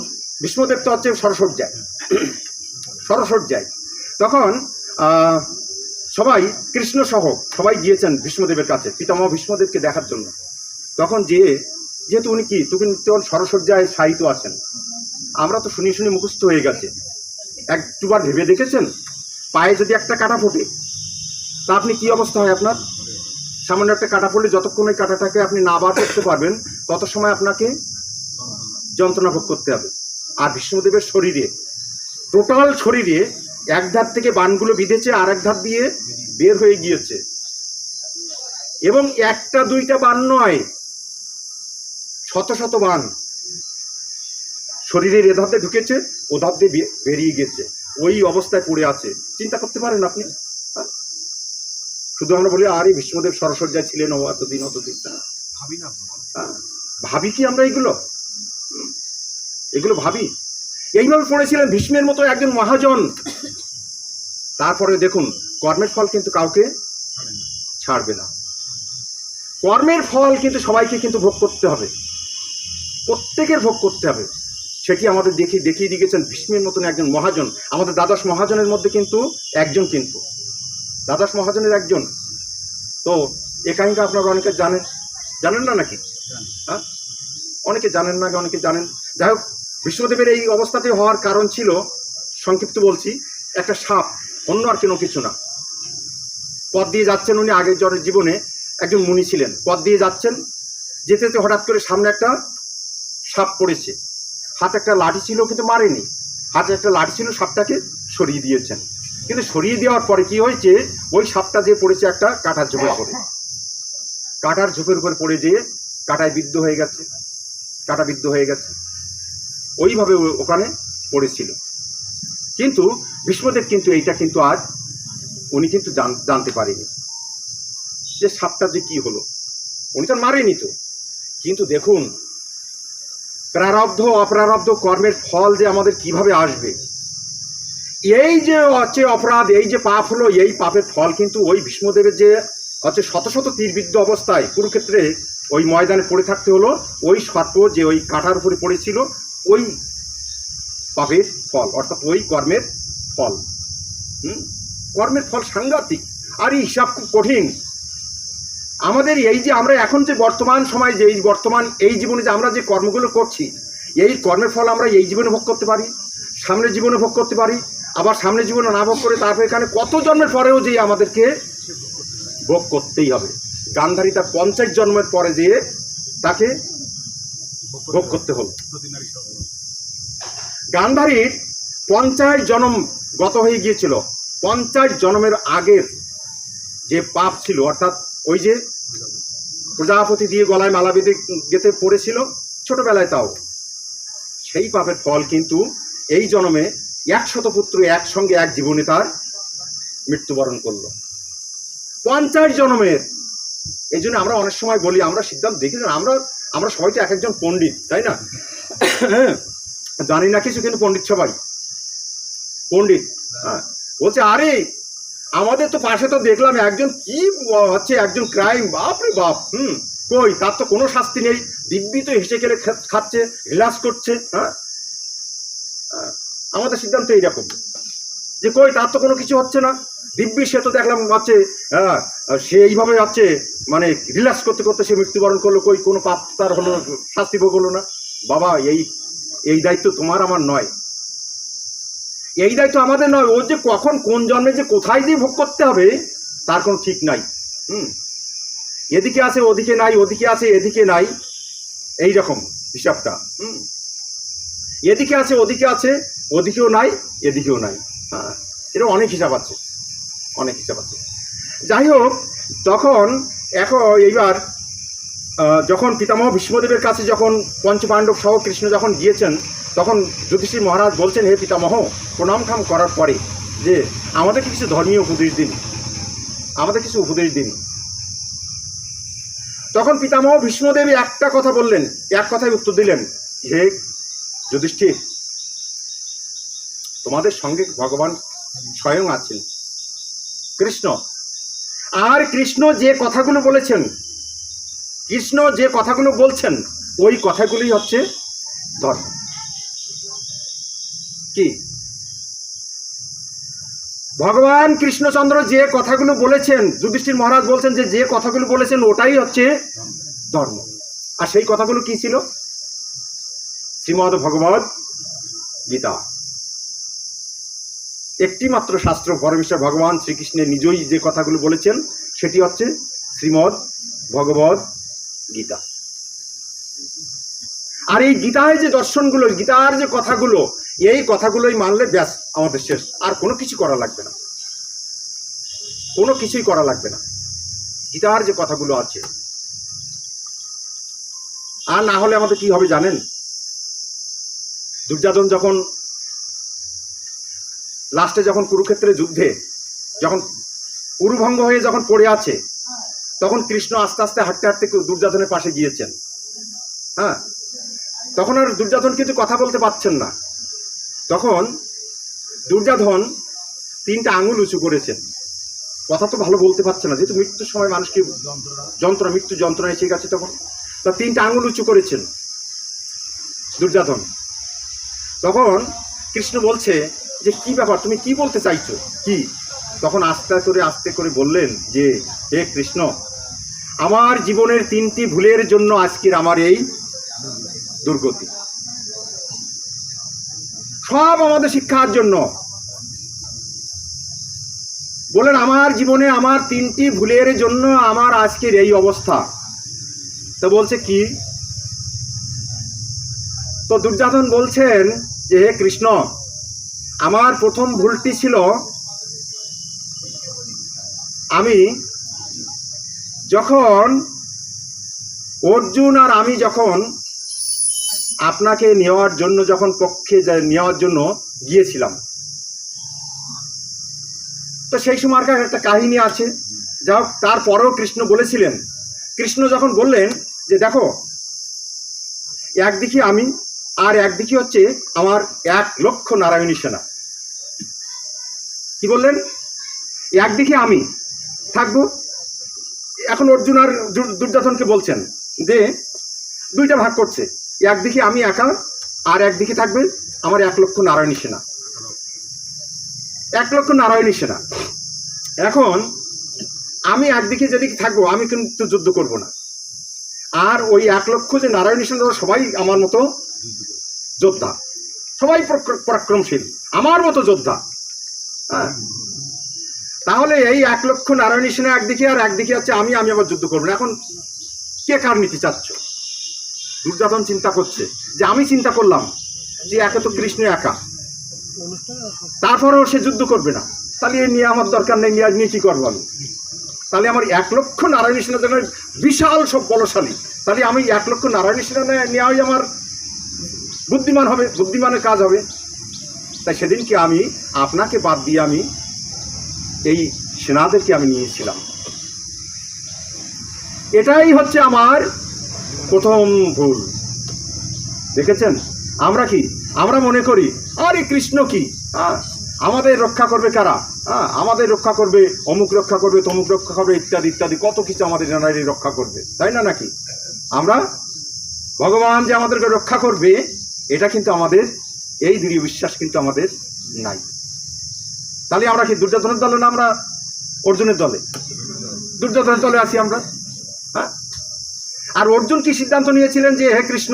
ভীষ্মদেব তো হচ্ছে সরসজ্জায় তখন সবাই কৃষ্ণ সহ সবাই গিয়েছেন ভীষ্মদেবের কাছে পিতামহ ভীষ্মদেবকে দেখার জন্য। তখন যেহেতু উনি তখন সরসজ্জায় শায়িত আছেন, আমরা তো শুনি মুখস্থ হয়ে গেছে। একটুবার ভেবে দেখেছেন পায়ে যদি একটা কাঁটা ফোটে তা আপনি কি অবস্থা হয়? আপনার সামান্য একটা কাঁটা পড়লে যতক্ষণ ওই কাঁটাটাকে আপনি না বার করতে পারবেন তত সময় আপনাকে যন্ত্রণা ভোগ করতে হবে। আর ভীষ্মদেবের শরীরে, টোটাল শরীরে এক ধার থেকে বাণগুলো বিঁধেছে, আর এক ধার দিয়ে বের হয়ে গিয়েছে, এবং একটা দুইটা বাণ নয়, শত শত বাণ শরীরের এ ধার দিয়ে ঢুকেছে, ও ধার দিয়ে বেরিয়ে গেছে, ওই অবস্থায় পড়ে আছে। চিন্তা করতে পারেন আপনি? শুধু আমরা বলি আরে ভীষ্মদেব সরসজ্জায় ছিলেন ও অতদিন ভাবি কি আমরা এগুলো ভাবি? এইভাবে পড়েছিলেন ভীষ্মের মতো একজন মহাজন। তারপরে দেখুন কর্মের ফল কিন্তু কাউকে ছাড়বে না। কর্মের ফল কিন্তু সবাইকে কিন্তু ভোগ করতে হবে, প্রত্যেকের ভোগ করতে হবে। সেটি আমাদের দেখিয়ে দিয়েছেন ভীষ্মের মতন একজন মহাজন। আমাদের দ্বাদশ মহাজনের মধ্যে কিন্তু একজন, কিন্তু দ্বাদশ মহাজনের একজন। তো এ কাহিনীটা আপনারা অনেকে জানেন না নাকি? হ্যাঁ, অনেকে জানেন না, অনেকে জানেন। যাই হোক, ভীষ্মদেবের এই অবস্থাতে হওয়ার কারণ ছিল, সংক্ষিপ্ত বলছি, একটা সাপ, অন্য আর কোনো কিছু না। পথ দিয়ে যাচ্ছেন উনি, আগের জীবনে একজন মুনি ছিলেন। পথ দিয়ে যাচ্ছেন, যেতে যেতে হঠাৎ করে সামনে একটা সাপ পড়েছে। হাতে একটা লাঠি ছিল, কিন্তু মারেনি। হাতে একটা লাঠি ছিল, সাপটাকে সরিয়ে দিয়েছেন। কিন্তু সরিয়ে দেওয়ার পরে কি হয়েছে, ওই সাপটা যে পড়েছে একটা কাঁটার ঝোপে পড়ে, কাঁটার ঝোপের উপরে পড়ে যেয়ে কাঁটা বিদ্ধ হয়ে গেছে। ওইভাবে ওখানে পড়েছিল। কিন্তু ভীষ্মদেব কিন্তু এইটা কিন্তু আজ উনি কিন্তু জানতে পারেনি যে সাপটা যে কি হলো। উনি তো মারেনি তো। কিন্তু দেখুন প্রারব্ধ অপ্রারব্ধ কর্মের ফল যে আমাদের কিভাবে আসবে। এই যে হচ্ছে অপরাধ, এই যে পাপ হলো, এই পাপের ফল কিন্তু ওই ভীষ্মদেবের যে হচ্ছে শত শত তীরবিদ্ধ অবস্থায় কুরুক্ষেত্রে ওই ময়দানে পড়ে থাকতে হলো, ওই সর্প যে ওই কাঁটার উপরে পড়েছিল, ওই পাপের ফল, অর্থাৎ ওই কর্মের ফল। কর্মের ফল সাংঘাতিক, আর এই হিসাব খুব কঠিন। আমাদের এই যে আমরা এখন যে বর্তমান সময়, যে এই বর্তমান এই জীবনে যে আমরা যে কর্মগুলো করছি, এই কর্মের ফল আমরা এই জীবনে ভোগ করতে পারি, সামনের জীবনে ভোগ করতে পারি, আবার সামনের জীবনে না ভোগ করে তারপর এখানে কত জন্মের পরেও যে আমাদেরকে ভোগ করতেই হবে। গান্ধারী তার 50 জন্মের পরে যেয়ে তাকে ভোগ করতে হলো। গান্ধারীর 50 জন্ম গত হয়ে গিয়েছিল। 50 জন্মের আগের যে পাপ ছিল, অর্থাৎ ওই যে প্রজাপতি দিয়ে গলায় মালা বেঁধে গেতে পড়েছিল ছোটবেলায়, তাও সেই পাপের ফল কিন্তু এই জন্মে 100 পুত্র একসঙ্গে এক জীবনে তার মৃত্যুবরণ করলো। 50 জন্মের। এই জন্য আমরা অনেক সময় বলি, আমরা সিদ্ধান্ত দেখেছেন, আমরা সবাই তো এক একজন পণ্ডিত, তাই না? জানি না কিছু, কিন্তু পণ্ডিত সবাই পণ্ডিত। হ্যাঁ, বলছে আরে আমাদের তো পাশে তো দেখলাম একজন কি হচ্ছে, একজন ক্রাইম, বাপরে বাপ, কই তার তো কোনো শাস্তি নেই, দিব্যি তো হেসে খেলে খাচ্ছে, রিল্যাক্স করছে। হ্যাঁ, আমাদের সিদ্ধান্ত এইরকম যে কই তার তো কোনো কিছু হচ্ছে না, দিব্যি সে তো দেখলাম হচ্ছে, সে এইভাবে হচ্ছে মানে রিল্যাক্স করতে করতে সে মৃত্যুবরণ করলো, কই কোনো পাপ তার হলো, শাস্তি ভোগ হলো না। বাবা, এই দায়িত্ব তোমার আমার নয়, এই দায়িত্ব আমাদের নয়। ও যে কখন কোন জন্মে যে কোথায় দিয়ে ভোগ করতে হবে তার কোনো ঠিক নাই। এদিকে আছে ওদিকে নাই, ওদিকে আছে এদিকে নাই, এই রকম হিসাবটা। এদিকে আছে ওদিকে আছে, ওদিকেও নাই এদিকেও নাই। হ্যাঁ, এটা অনেক হিসাব আছে, অনেক হিসাব আছে। যাই হোক, তখন এইবার যখন পিতামহ ভীষ্মদেবের কাছে যখন পঞ্চপাণ্ডব সহ কৃষ্ণ যখন গিয়েছেন, তখন যুধিষ্ঠির মহারাজ বলছেন, হে পিতামহ, প্রণাম ঠাম করার পরে যে আমাদেরকে কিছু ধর্মীয় উপদেশ দিন, আমাদের কিছু উপদেশ দিন। তখন পিতামহ ভীষ্মদেবী একটা কথা বললেন, এক কথায় উত্তর দিলেন, হে যুধিষ্ঠির, তোমাদের সঙ্গে ভগবান স্বয়ং আছেন কৃষ্ণ। আর কৃষ্ণ যে কথাগুলো বলেছেন, কৃষ্ণ যে কথাগুলো বলছেন, ওই কথাগুলি হচ্ছে ধর্ম। কি ভগবান কৃষ্ণচন্দ্র যে কথাগুলো বলেছেন, যুধিষ্ঠির মহারাজ বলছেন যে যে কথাগুলো বলেছেন ওটাই হচ্ছে ধর্ম। আর সেই কথাগুলো কি ছিল? শ্রীমদ্ ভগবদ গীতা, একটি মাত্র শাস্ত্র, পরমেশ্বর ভগবান শ্রীকৃষ্ণের নিজেই যে কথাগুলো বলেছেন সেটি হচ্ছে শ্রীমদ্ ভগবদ গীতা। আর এই গীতায় যে দর্শনগুলো, গীতার যে কথাগুলো, এই কথাগুলোই মানলে ব্যাস আমাদের শেষ, আর কোনো কিছু করা লাগবে না, কোনো কিছুই করা লাগবে না। গীতার যে কথাগুলো আছে, আর না হলে আমাদের কি হবে জানেন? দুর্যোধন যখন লাস্টে যখন কুরুক্ষেত্রের যুদ্ধে যখন উরুভঙ্গ হয়ে যখন পড়ে আছে, তখন কৃষ্ণ আস্তে আস্তে হাঁটতে হাঁটতে দুর্যোধনের পাশে গিয়েছেন। হ্যাঁ, তখন আর দুর্যোধন কিন্তু কথা বলতে পারছেন না। তখন দুর্যোধন 3টা আঙুল উঁচু করেছেন, কথা তো ভালো বলতে পারছে না, যেহেতু মৃত্যুর সময় মানুষকে মৃত্যু যন্ত্রণা এসে গেছে, তখন তা 3টা আঙুল উঁচু করেছেন দুর্যোধন। তখন কৃষ্ণ বলছে যে কি ব্যাপার, তুমি কি বলতে চাইছো কি? তখন আস্তে করে বললেন যে হে কৃষ্ণ, আমার জীবনের 3টি ভুলের জন্য আজকের আমার এই দুর্গতি, সব আমাদের শিক্ষার জন্য। বলেন আমার জীবনে আমার 3টি ভুলের জন্য আমার আজকের এই অবস্থা। তো বলছে কি? তো দুর্যোধন বলছেন যে হে কৃষ্ণ, আমার প্রথম ভুলটি ছিল আমি যখন অর্জুন আর আমি যখন আপনাকে নেওয়ার জন্য যখন পক্ষে নেওয়ার জন্য গিয়েছিলাম, তো সেই সময়কার একটা কাহিনী আছে। যা হোক, তারপরেও কৃষ্ণ বলেছিলেন, কৃষ্ণ যখন বললেন যে দেখো, একদিকে আমি আর একদিকে হচ্ছে আমার 1,00,000 নারায়ণী সেনা। কি বললেন? একদিকে আমি থাকবো। এখন অর্জুন আর দুর্যোধনকে বলছেন যে 2টা ভাগ করছে, একদিকে আমি একা আর একদিকে থাকবে আমার 1,00,000 নারায়ণী সেনা। 1,00,000 নারায়ণী সেনা। এখন আমি একদিকে যেদিকে থাকবো আমি কিন্তু যুদ্ধ করব না, আর ওই 1,00,000 যে নারায়ণী সেনা সবাই আমার মতো যোদ্ধা, সবাই পরাক্রমশীল, আমার মতো যোদ্ধা। হ্যাঁ, তাহলে এই 1,00,000 নারায়ণী সেনা একদিকে আর একদিকে হচ্ছে আমি আবার যুদ্ধ করবো না। এখন কে কার নীতি চাচ্ছ? দুর্যোধন চিন্তা করছে যে আমি চিন্তা করলাম যে একে তো কৃষ্ণ একা, তারপরেও সে যুদ্ধ করবে না, তাহলে এ নিয়ে আমার দরকার নেই, নিয়ে কি করবো আমি? তাহলে আমার 1,00,000 নারায়ণী সেনা যেন বিশাল সব বলশালী, তাহলে আমি 1,00,000 নারায়ণী সেনা নেওয়াই আমার বুদ্ধিমান হবে, বুদ্ধিমানের কাজ হবে। তাই সেদিনকে আমি আপনাকে বাদ দিয়ে আমি এই সেনাদেরকে আমি নিয়েছিলাম। এটাই হচ্ছে আমার প্রথম ভুল। দেখেছেন, আমরা কি আমরা মনে করি আরে কৃষ্ণ কি আমাদের রক্ষা করবে, কারা আমাদের রক্ষা করবে, অমুক রক্ষা করবে, তমুক রক্ষা করবে, ইত্যাদি ইত্যাদি কত কিছু আমাদের জানাই রক্ষা করবে, তাই না? নাকি আমরা ভগবান যে আমাদেরকে রক্ষা করবে এটা কিন্তু আমাদের এই দৃঢ় বিশ্বাস কিন্তু আমাদের নাই। তাহলে আমরা কি দুর্যোধনের দলে না আমরা অর্জুনের দলে? দুর্যোধনের দলে আছি আমরা। হ্যাঁ, আর অর্জুন কি সিদ্ধান্ত নিয়েছিলেন যে হে কৃষ্ণ,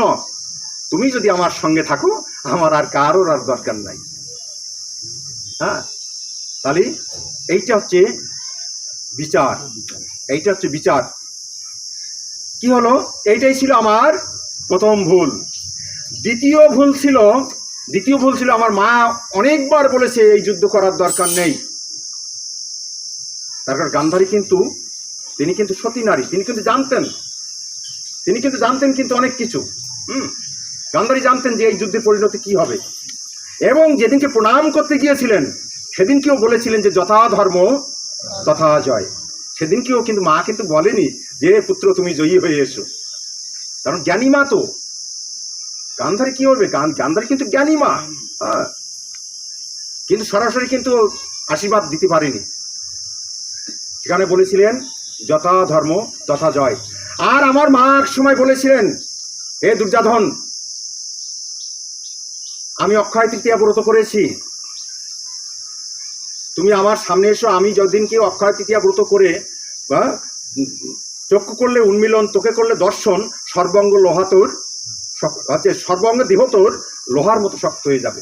তুমি যদি আমার সঙ্গে থাকো আমার আর কারোর আর দরকার নাই। হ্যাঁ, তাহলে এইটা হচ্ছে বিচার, এইটা হচ্ছে বিচার। কি হলো? এইটাই ছিল আমার প্রথম ভুল। দ্বিতীয় ভুল ছিল আমার মা অনেকবার বলেছে এই যুদ্ধ করার দরকার নেই। তারপর গান্ধারী তিনি কিন্তু সতী নারী, তিনি কিন্তু জানতেন কিন্তু অনেক কিছু। গান্ধারী জানতেন যে এই যুদ্ধের পরিণতি কি হবে, এবং যেদিনকে প্রণাম করতে গিয়েছিলেন সেদিনকেও বলেছিলেন যে যথা ধর্ম তথা জয়। সেদিনকেও কিন্তু মা কিন্তু বলেনি যে পুত্র তুমি জয়ী হয়ে এসো, কারণ জ্ঞানী মা তো। গান্ধারী কি করবে, গান্ধারী কিন্তু জ্ঞানী মা, হ্যাঁ, কিন্তু সরাসরি কিন্তু আশীর্বাদ দিতে পারেনি। সেখানে বলেছিলেন যথা ধর্ম তথা জয়। আর আমার মা এক সময় বলেছিলেন, হে দুর্যোধন, আমি অক্ষয় তৃতীয়া ব্রত করেছি, তুমি আমার সামনে এসো, আমি যদিনকে অক্ষয় তৃতীয়া ব্রত করে বা চক্ষু করলে উন্মিলন, তোকে করলে দর্শন, সর্বাঙ্গ লোহা তোর সর্বাঙ্গ দেহ তোর লোহার মতো শক্ত হয়ে যাবে।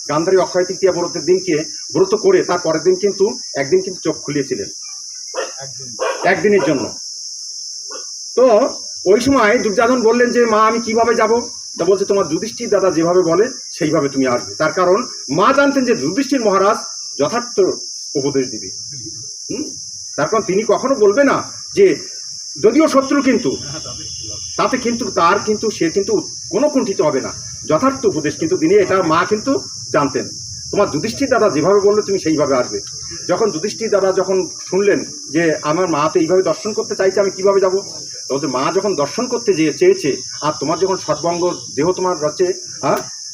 গান্ধারী অক্ষয় তৃতীয়া ব্রতের দিনকে ব্রত করে তার পরের দিন কিন্তু একদিন কিন্তু চোখ খুলিয়েছিলেন, একদিনের জন্য। তো ওই সময় দুর্যোধন বললেন যে মা আমি কিভাবে যাব? তা বলছে তোমার যুধিষ্ঠির দাদা যেভাবে বলে সেইভাবে তুমি আসবে। তার কারণ মা জানতেন যে যুধিষ্ঠির মহারাজ যথার্থ উপদেশ দিবে। তার কারণ তিনি কখনো বলবে না যে যদিও শত্রু, কিন্তু তাতে কিন্তু তার কিন্তু সে কিন্তু কোনো কুণ্ঠিত হবে না, যথার্থ উপদেশ কিন্তু তিনি, এটা মা কিন্তু জানতেন। তোমার যুধিষ্ঠির দাদা যেভাবে বললো তুমি সেইভাবে আসবে। যখন যুধিষ্ঠির দাদা যখন শুনলেন যে আমার মা তো এইভাবে দর্শন করতে চাইছে, আমি কিভাবে যাব? তখন মা যখন দর্শন করতে চেয়েছে আর তোমার যখন সর্বাঙ্গ দেহ তোমার হচ্ছে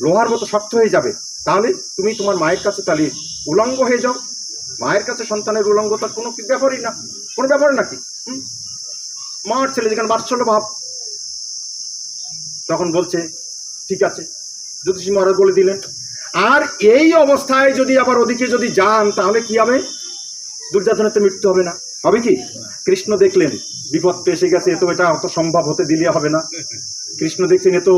লোহার মতো শক্ত হয়ে যাবে, তাহলে তুমি তোমার মায়ের কাছে তাহলে উলঙ্গ হয়ে যাও। মায়ের কাছে সন্তানের উলঙ্গতার কোনো ব্যাপারই না, কোনো ব্যাপার নাকি? মার ছেলে যেখানে বাৎসল্য ভাব। তখন বলছে ঠিক আছে, যুধিষ্ঠির মহারাজ বলে দিলেন। আর এই অবস্থায় যদি আবার ওদিকে যদি যান তাহলে কি হবে? দুর্যোধনের তো মৃত্যু হবে না, হবে কি? কৃষ্ণ দেখলেন বিপদ এসে গেছে, তো এটা অত সম্ভব হতে দিলে হবে না। কৃষ্ণ দেখছেন এ তো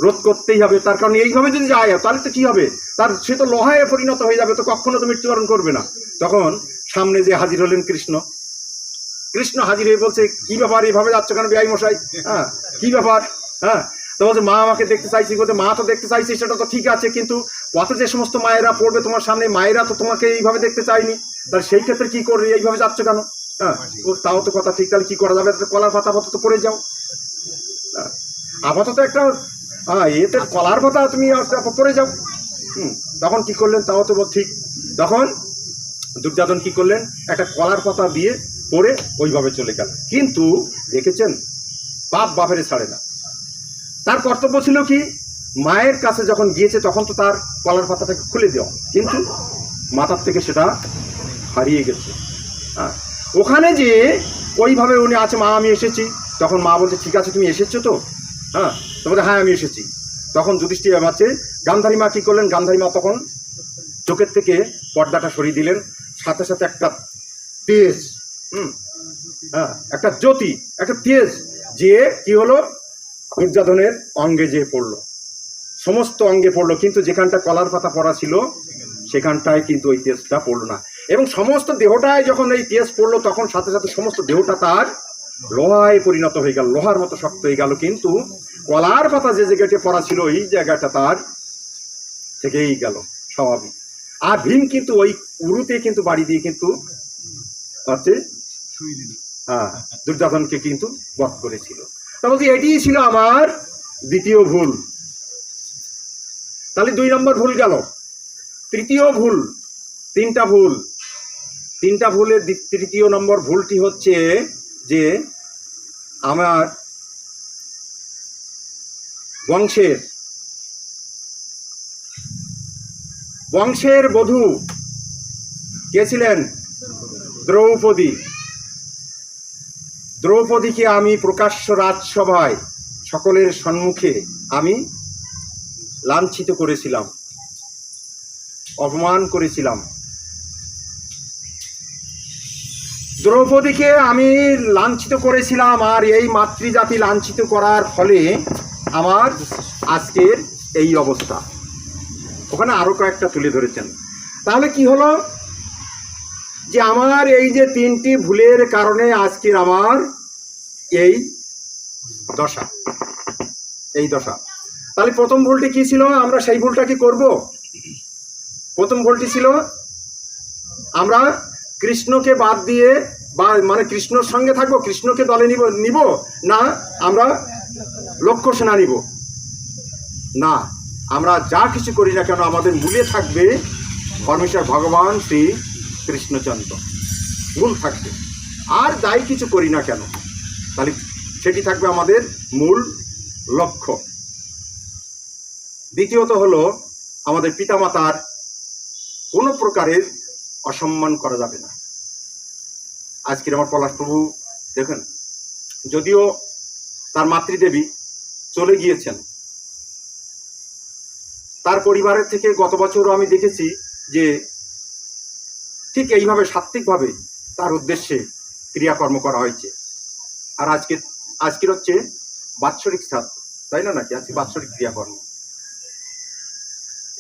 রোধ করতেই হবে, তার কারণ এইভাবে যদি যায় তাহলে তো কি হবে, তার সে তো লোহায় পরিণত হয়ে যাবে, তো কখনো তো মৃত্যুবরণ করবে না। তখন সামনে যে হাজির হলেন কৃষ্ণ, কৃষ্ণ হাজির হয়ে বলছে কি ব্যাপার, এইভাবে যাচ্ছ কেন বেআই মশাই? হ্যাঁ, কি ব্যাপার? হ্যাঁ, তো বলছে মা আমাকে দেখতে চাইছি, বলতে মা তো দেখতে চাইছি সেটা তো ঠিক আছে, কিন্তু পথে যে সমস্ত মায়েরা পড়বে তোমার সামনে, মায়েরা তো তোমাকে এইভাবে দেখতে চায়নি, তাহলে সেই ক্ষেত্রে কি করবে, এইভাবে যাচ্ছ কেন? হ্যাঁ, তাও তো কথা ঠিক, তাহলে কি করা যাবে? কলার পাতা আপাতত পড়ে যাও, আপাতত একটা এতে কলার পাতা তুমি পড়ে যাও। তখন কি করলেন, তাও তো ঠিক। তখন দুর্যোধন কি করলেন, একটা কলার পাতা দিয়ে পড়ে ওইভাবে চলে গেল। কিন্তু দেখেছেন বাপ বাপেরে ছাড়ে না, তার কর্তব্য ছিল কি, মায়ের কাছে যখন গিয়েছে তখন তো তার কলার পাতাটাকে খুলে দেওয়া, কিন্তু মাথার থেকে সেটা হারিয়ে গেছে। হ্যাঁ, ওখানে যে ওইভাবে উনি আছে, মা আমি এসেছি, তখন মা বলছে ঠিক আছে তুমি এসেছো তো? হ্যাঁ, তো বলছে হ্যাঁ আমি এসেছি। তখন যুধিষ্ঠির আছে, গান্ধারী মা কি করলেন, গান্ধারী মা তখন চোখের থেকে পর্দাটা সরিয়ে দিলেন, সাথে সাথে একটা তেজ, হ্যাঁ একটা জ্যোতি, একটা তেজ যে কি হলো দুর্যোধনের অঙ্গে যে পড়লো, সমস্ত অঙ্গে পড়লো, কিন্তু যেখানটা কলার পাতা পড়া ছিল সেখানটায় কিন্তু ওই তেজটা পড়লো না। এবং সমস্ত দেহটায় যখন এই তেজ পড়লো তখন সাথে সাথে সমস্ত দেহটা তার লোহায় পরিণত হয়ে গেল, লোহার মতো শক্ত হয়ে গেল, কিন্তু কলার পাতা যে জায়গাটা পড়া ছিল এই জায়গাটা তার থেকেই গেল স্বাভাবিক। আর ভীম কিন্তু ওই উরুতে কিন্তু বাড়ি দিয়ে কিন্তু হচ্ছে হ্যাঁ দুর্যোধনকে কিন্তু বধ করেছিল। তা বলছি এটিই ছিল আমার দ্বিতীয় ভুল, তাহলে 2 নম্বর ভুল গেল। তৃতীয় ভুল, তিনটা ভুলের তৃতীয় নম্বর ভুলটি হচ্ছে যে আমার বংশের বধূ কে ছিলেন? দ্রৌপদীকে আমি প্রকাশ্য রাজসভায় সকলের সম্মুখে আমি লাঞ্ছিত করেছিলাম, অপমান করেছিলাম। দ্রৌপদীকে আমি লাঞ্ছিত করেছিলাম, আর এই মাতৃজাতি লাঞ্ছিত করার ফলে আমার আজকের এই অবস্থা। ওখানে আরো কয়েকটা তুলে ধরেছেন। তাহলে কি হলো, যে আমার এই যে 3টি ভুলের কারণে আজকের আমার এই দশা। তাহলে প্রথম ভুলটি কি ছিল, আমরা সেই ভুলটা কি করব? প্রথম ভুলটি ছিল আমরা কৃষ্ণকে বাদ দিয়ে বা মানে কৃষ্ণর সঙ্গে থাকবো, কৃষ্ণকে দলে নিব না আমরা লক্ষ্য সেনা নিব না, আমরা যা কিছু করি না কেন আমাদের মূলে থাকবে পরমেশ্বর ভগবান শ্রী কৃষ্ণচন্দ্র মূল থাকবে। আর যাই কিছু করি না কেন, তাহলে সেটি থাকবে আমাদের মূল লক্ষ্য। দ্বিতীয়ত হলো, আমাদের পিতামাতার কোনো প্রকারের অসম্মান করা যাবে না। আজকের আমার পলাশপ্রভু দেখেন, যদিও তার মাতৃদেবী চলে গিয়েছেন, তার পরিবারের থেকে গত বছরও আমি দেখেছি যে ঠিক এইভাবে সাত্ত্বিকভাবে তার উদ্দেশ্যে ক্রিয়াকর্ম করা হয়েছে। আর আজকের হচ্ছে বাৎসরিক শ্রাদ্ধ, তাই না নাকি? আজকে বাৎসরিক ক্রিয়াকর্ম।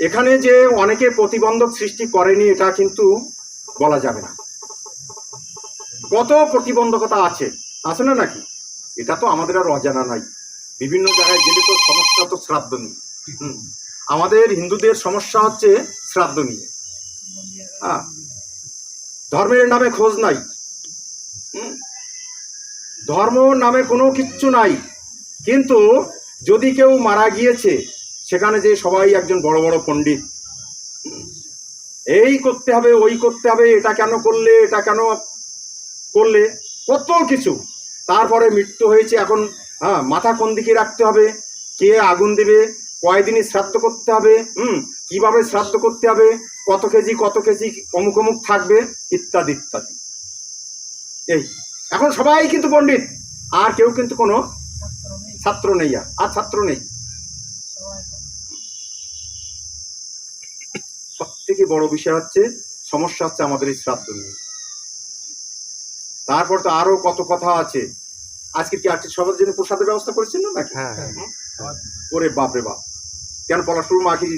এখানে যে অনেকে প্রতিবন্ধক সৃষ্টি করেনি এটা কিন্তু বলা যাবে না। কত প্রতিবন্ধকতা আছে, আছে না নাকি? এটা তো আমাদের আর অজানা নাই। বিভিন্ন জায়গায় গেলে তো সমস্যা তো শ্রাদ্ধ নিয়ে। আমাদের হিন্দুদের সমস্যা হচ্ছে শ্রাদ্ধ নিয়ে। হ্যাঁ, ধর্মের নামে খোঁজ নাই, ধর্ম নামে কোনো কিচ্ছু নাই। কিন্তু যদি কেউ মারা গিয়েছে, সেখানে যে সবাই একজন বড় বড় পণ্ডিত, এই করতে হবে, ওই করতে হবে, এটা কেন করলে, এটা কেন করলে, কত কিছু। তারপরে মৃত্যু হয়েছে, এখন মাথা কোন দিকে রাখতে হবে, কে আগুন দেবে, কয়দিনই শ্রাদ্ধ করতে হবে, কিভাবে শ্রাদ্ধ করতে হবে, কত কেজি অমুক অমুক থাকবে, ইত্যাদি ইত্যাদি। এই এখন সবাই কিন্তু পণ্ডিত, আর কেউ কিন্তু কোনো ছাত্র নেই, আর ছাত্র নেই। সব থেকে বড় বিষয় হচ্ছে, সমস্যা হচ্ছে আমাদের এই শ্রাদ্ধ নিয়ে। তারপর তো আরো কত কথা আছে। আজকে কি আজকে সবার জন্য প্রসাদের ব্যবস্থা করেছেন না নাকি? ওরে বাপ রে বাপ, কেন পলাশপুর মা কি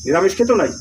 নিরামিষ খেত নাই?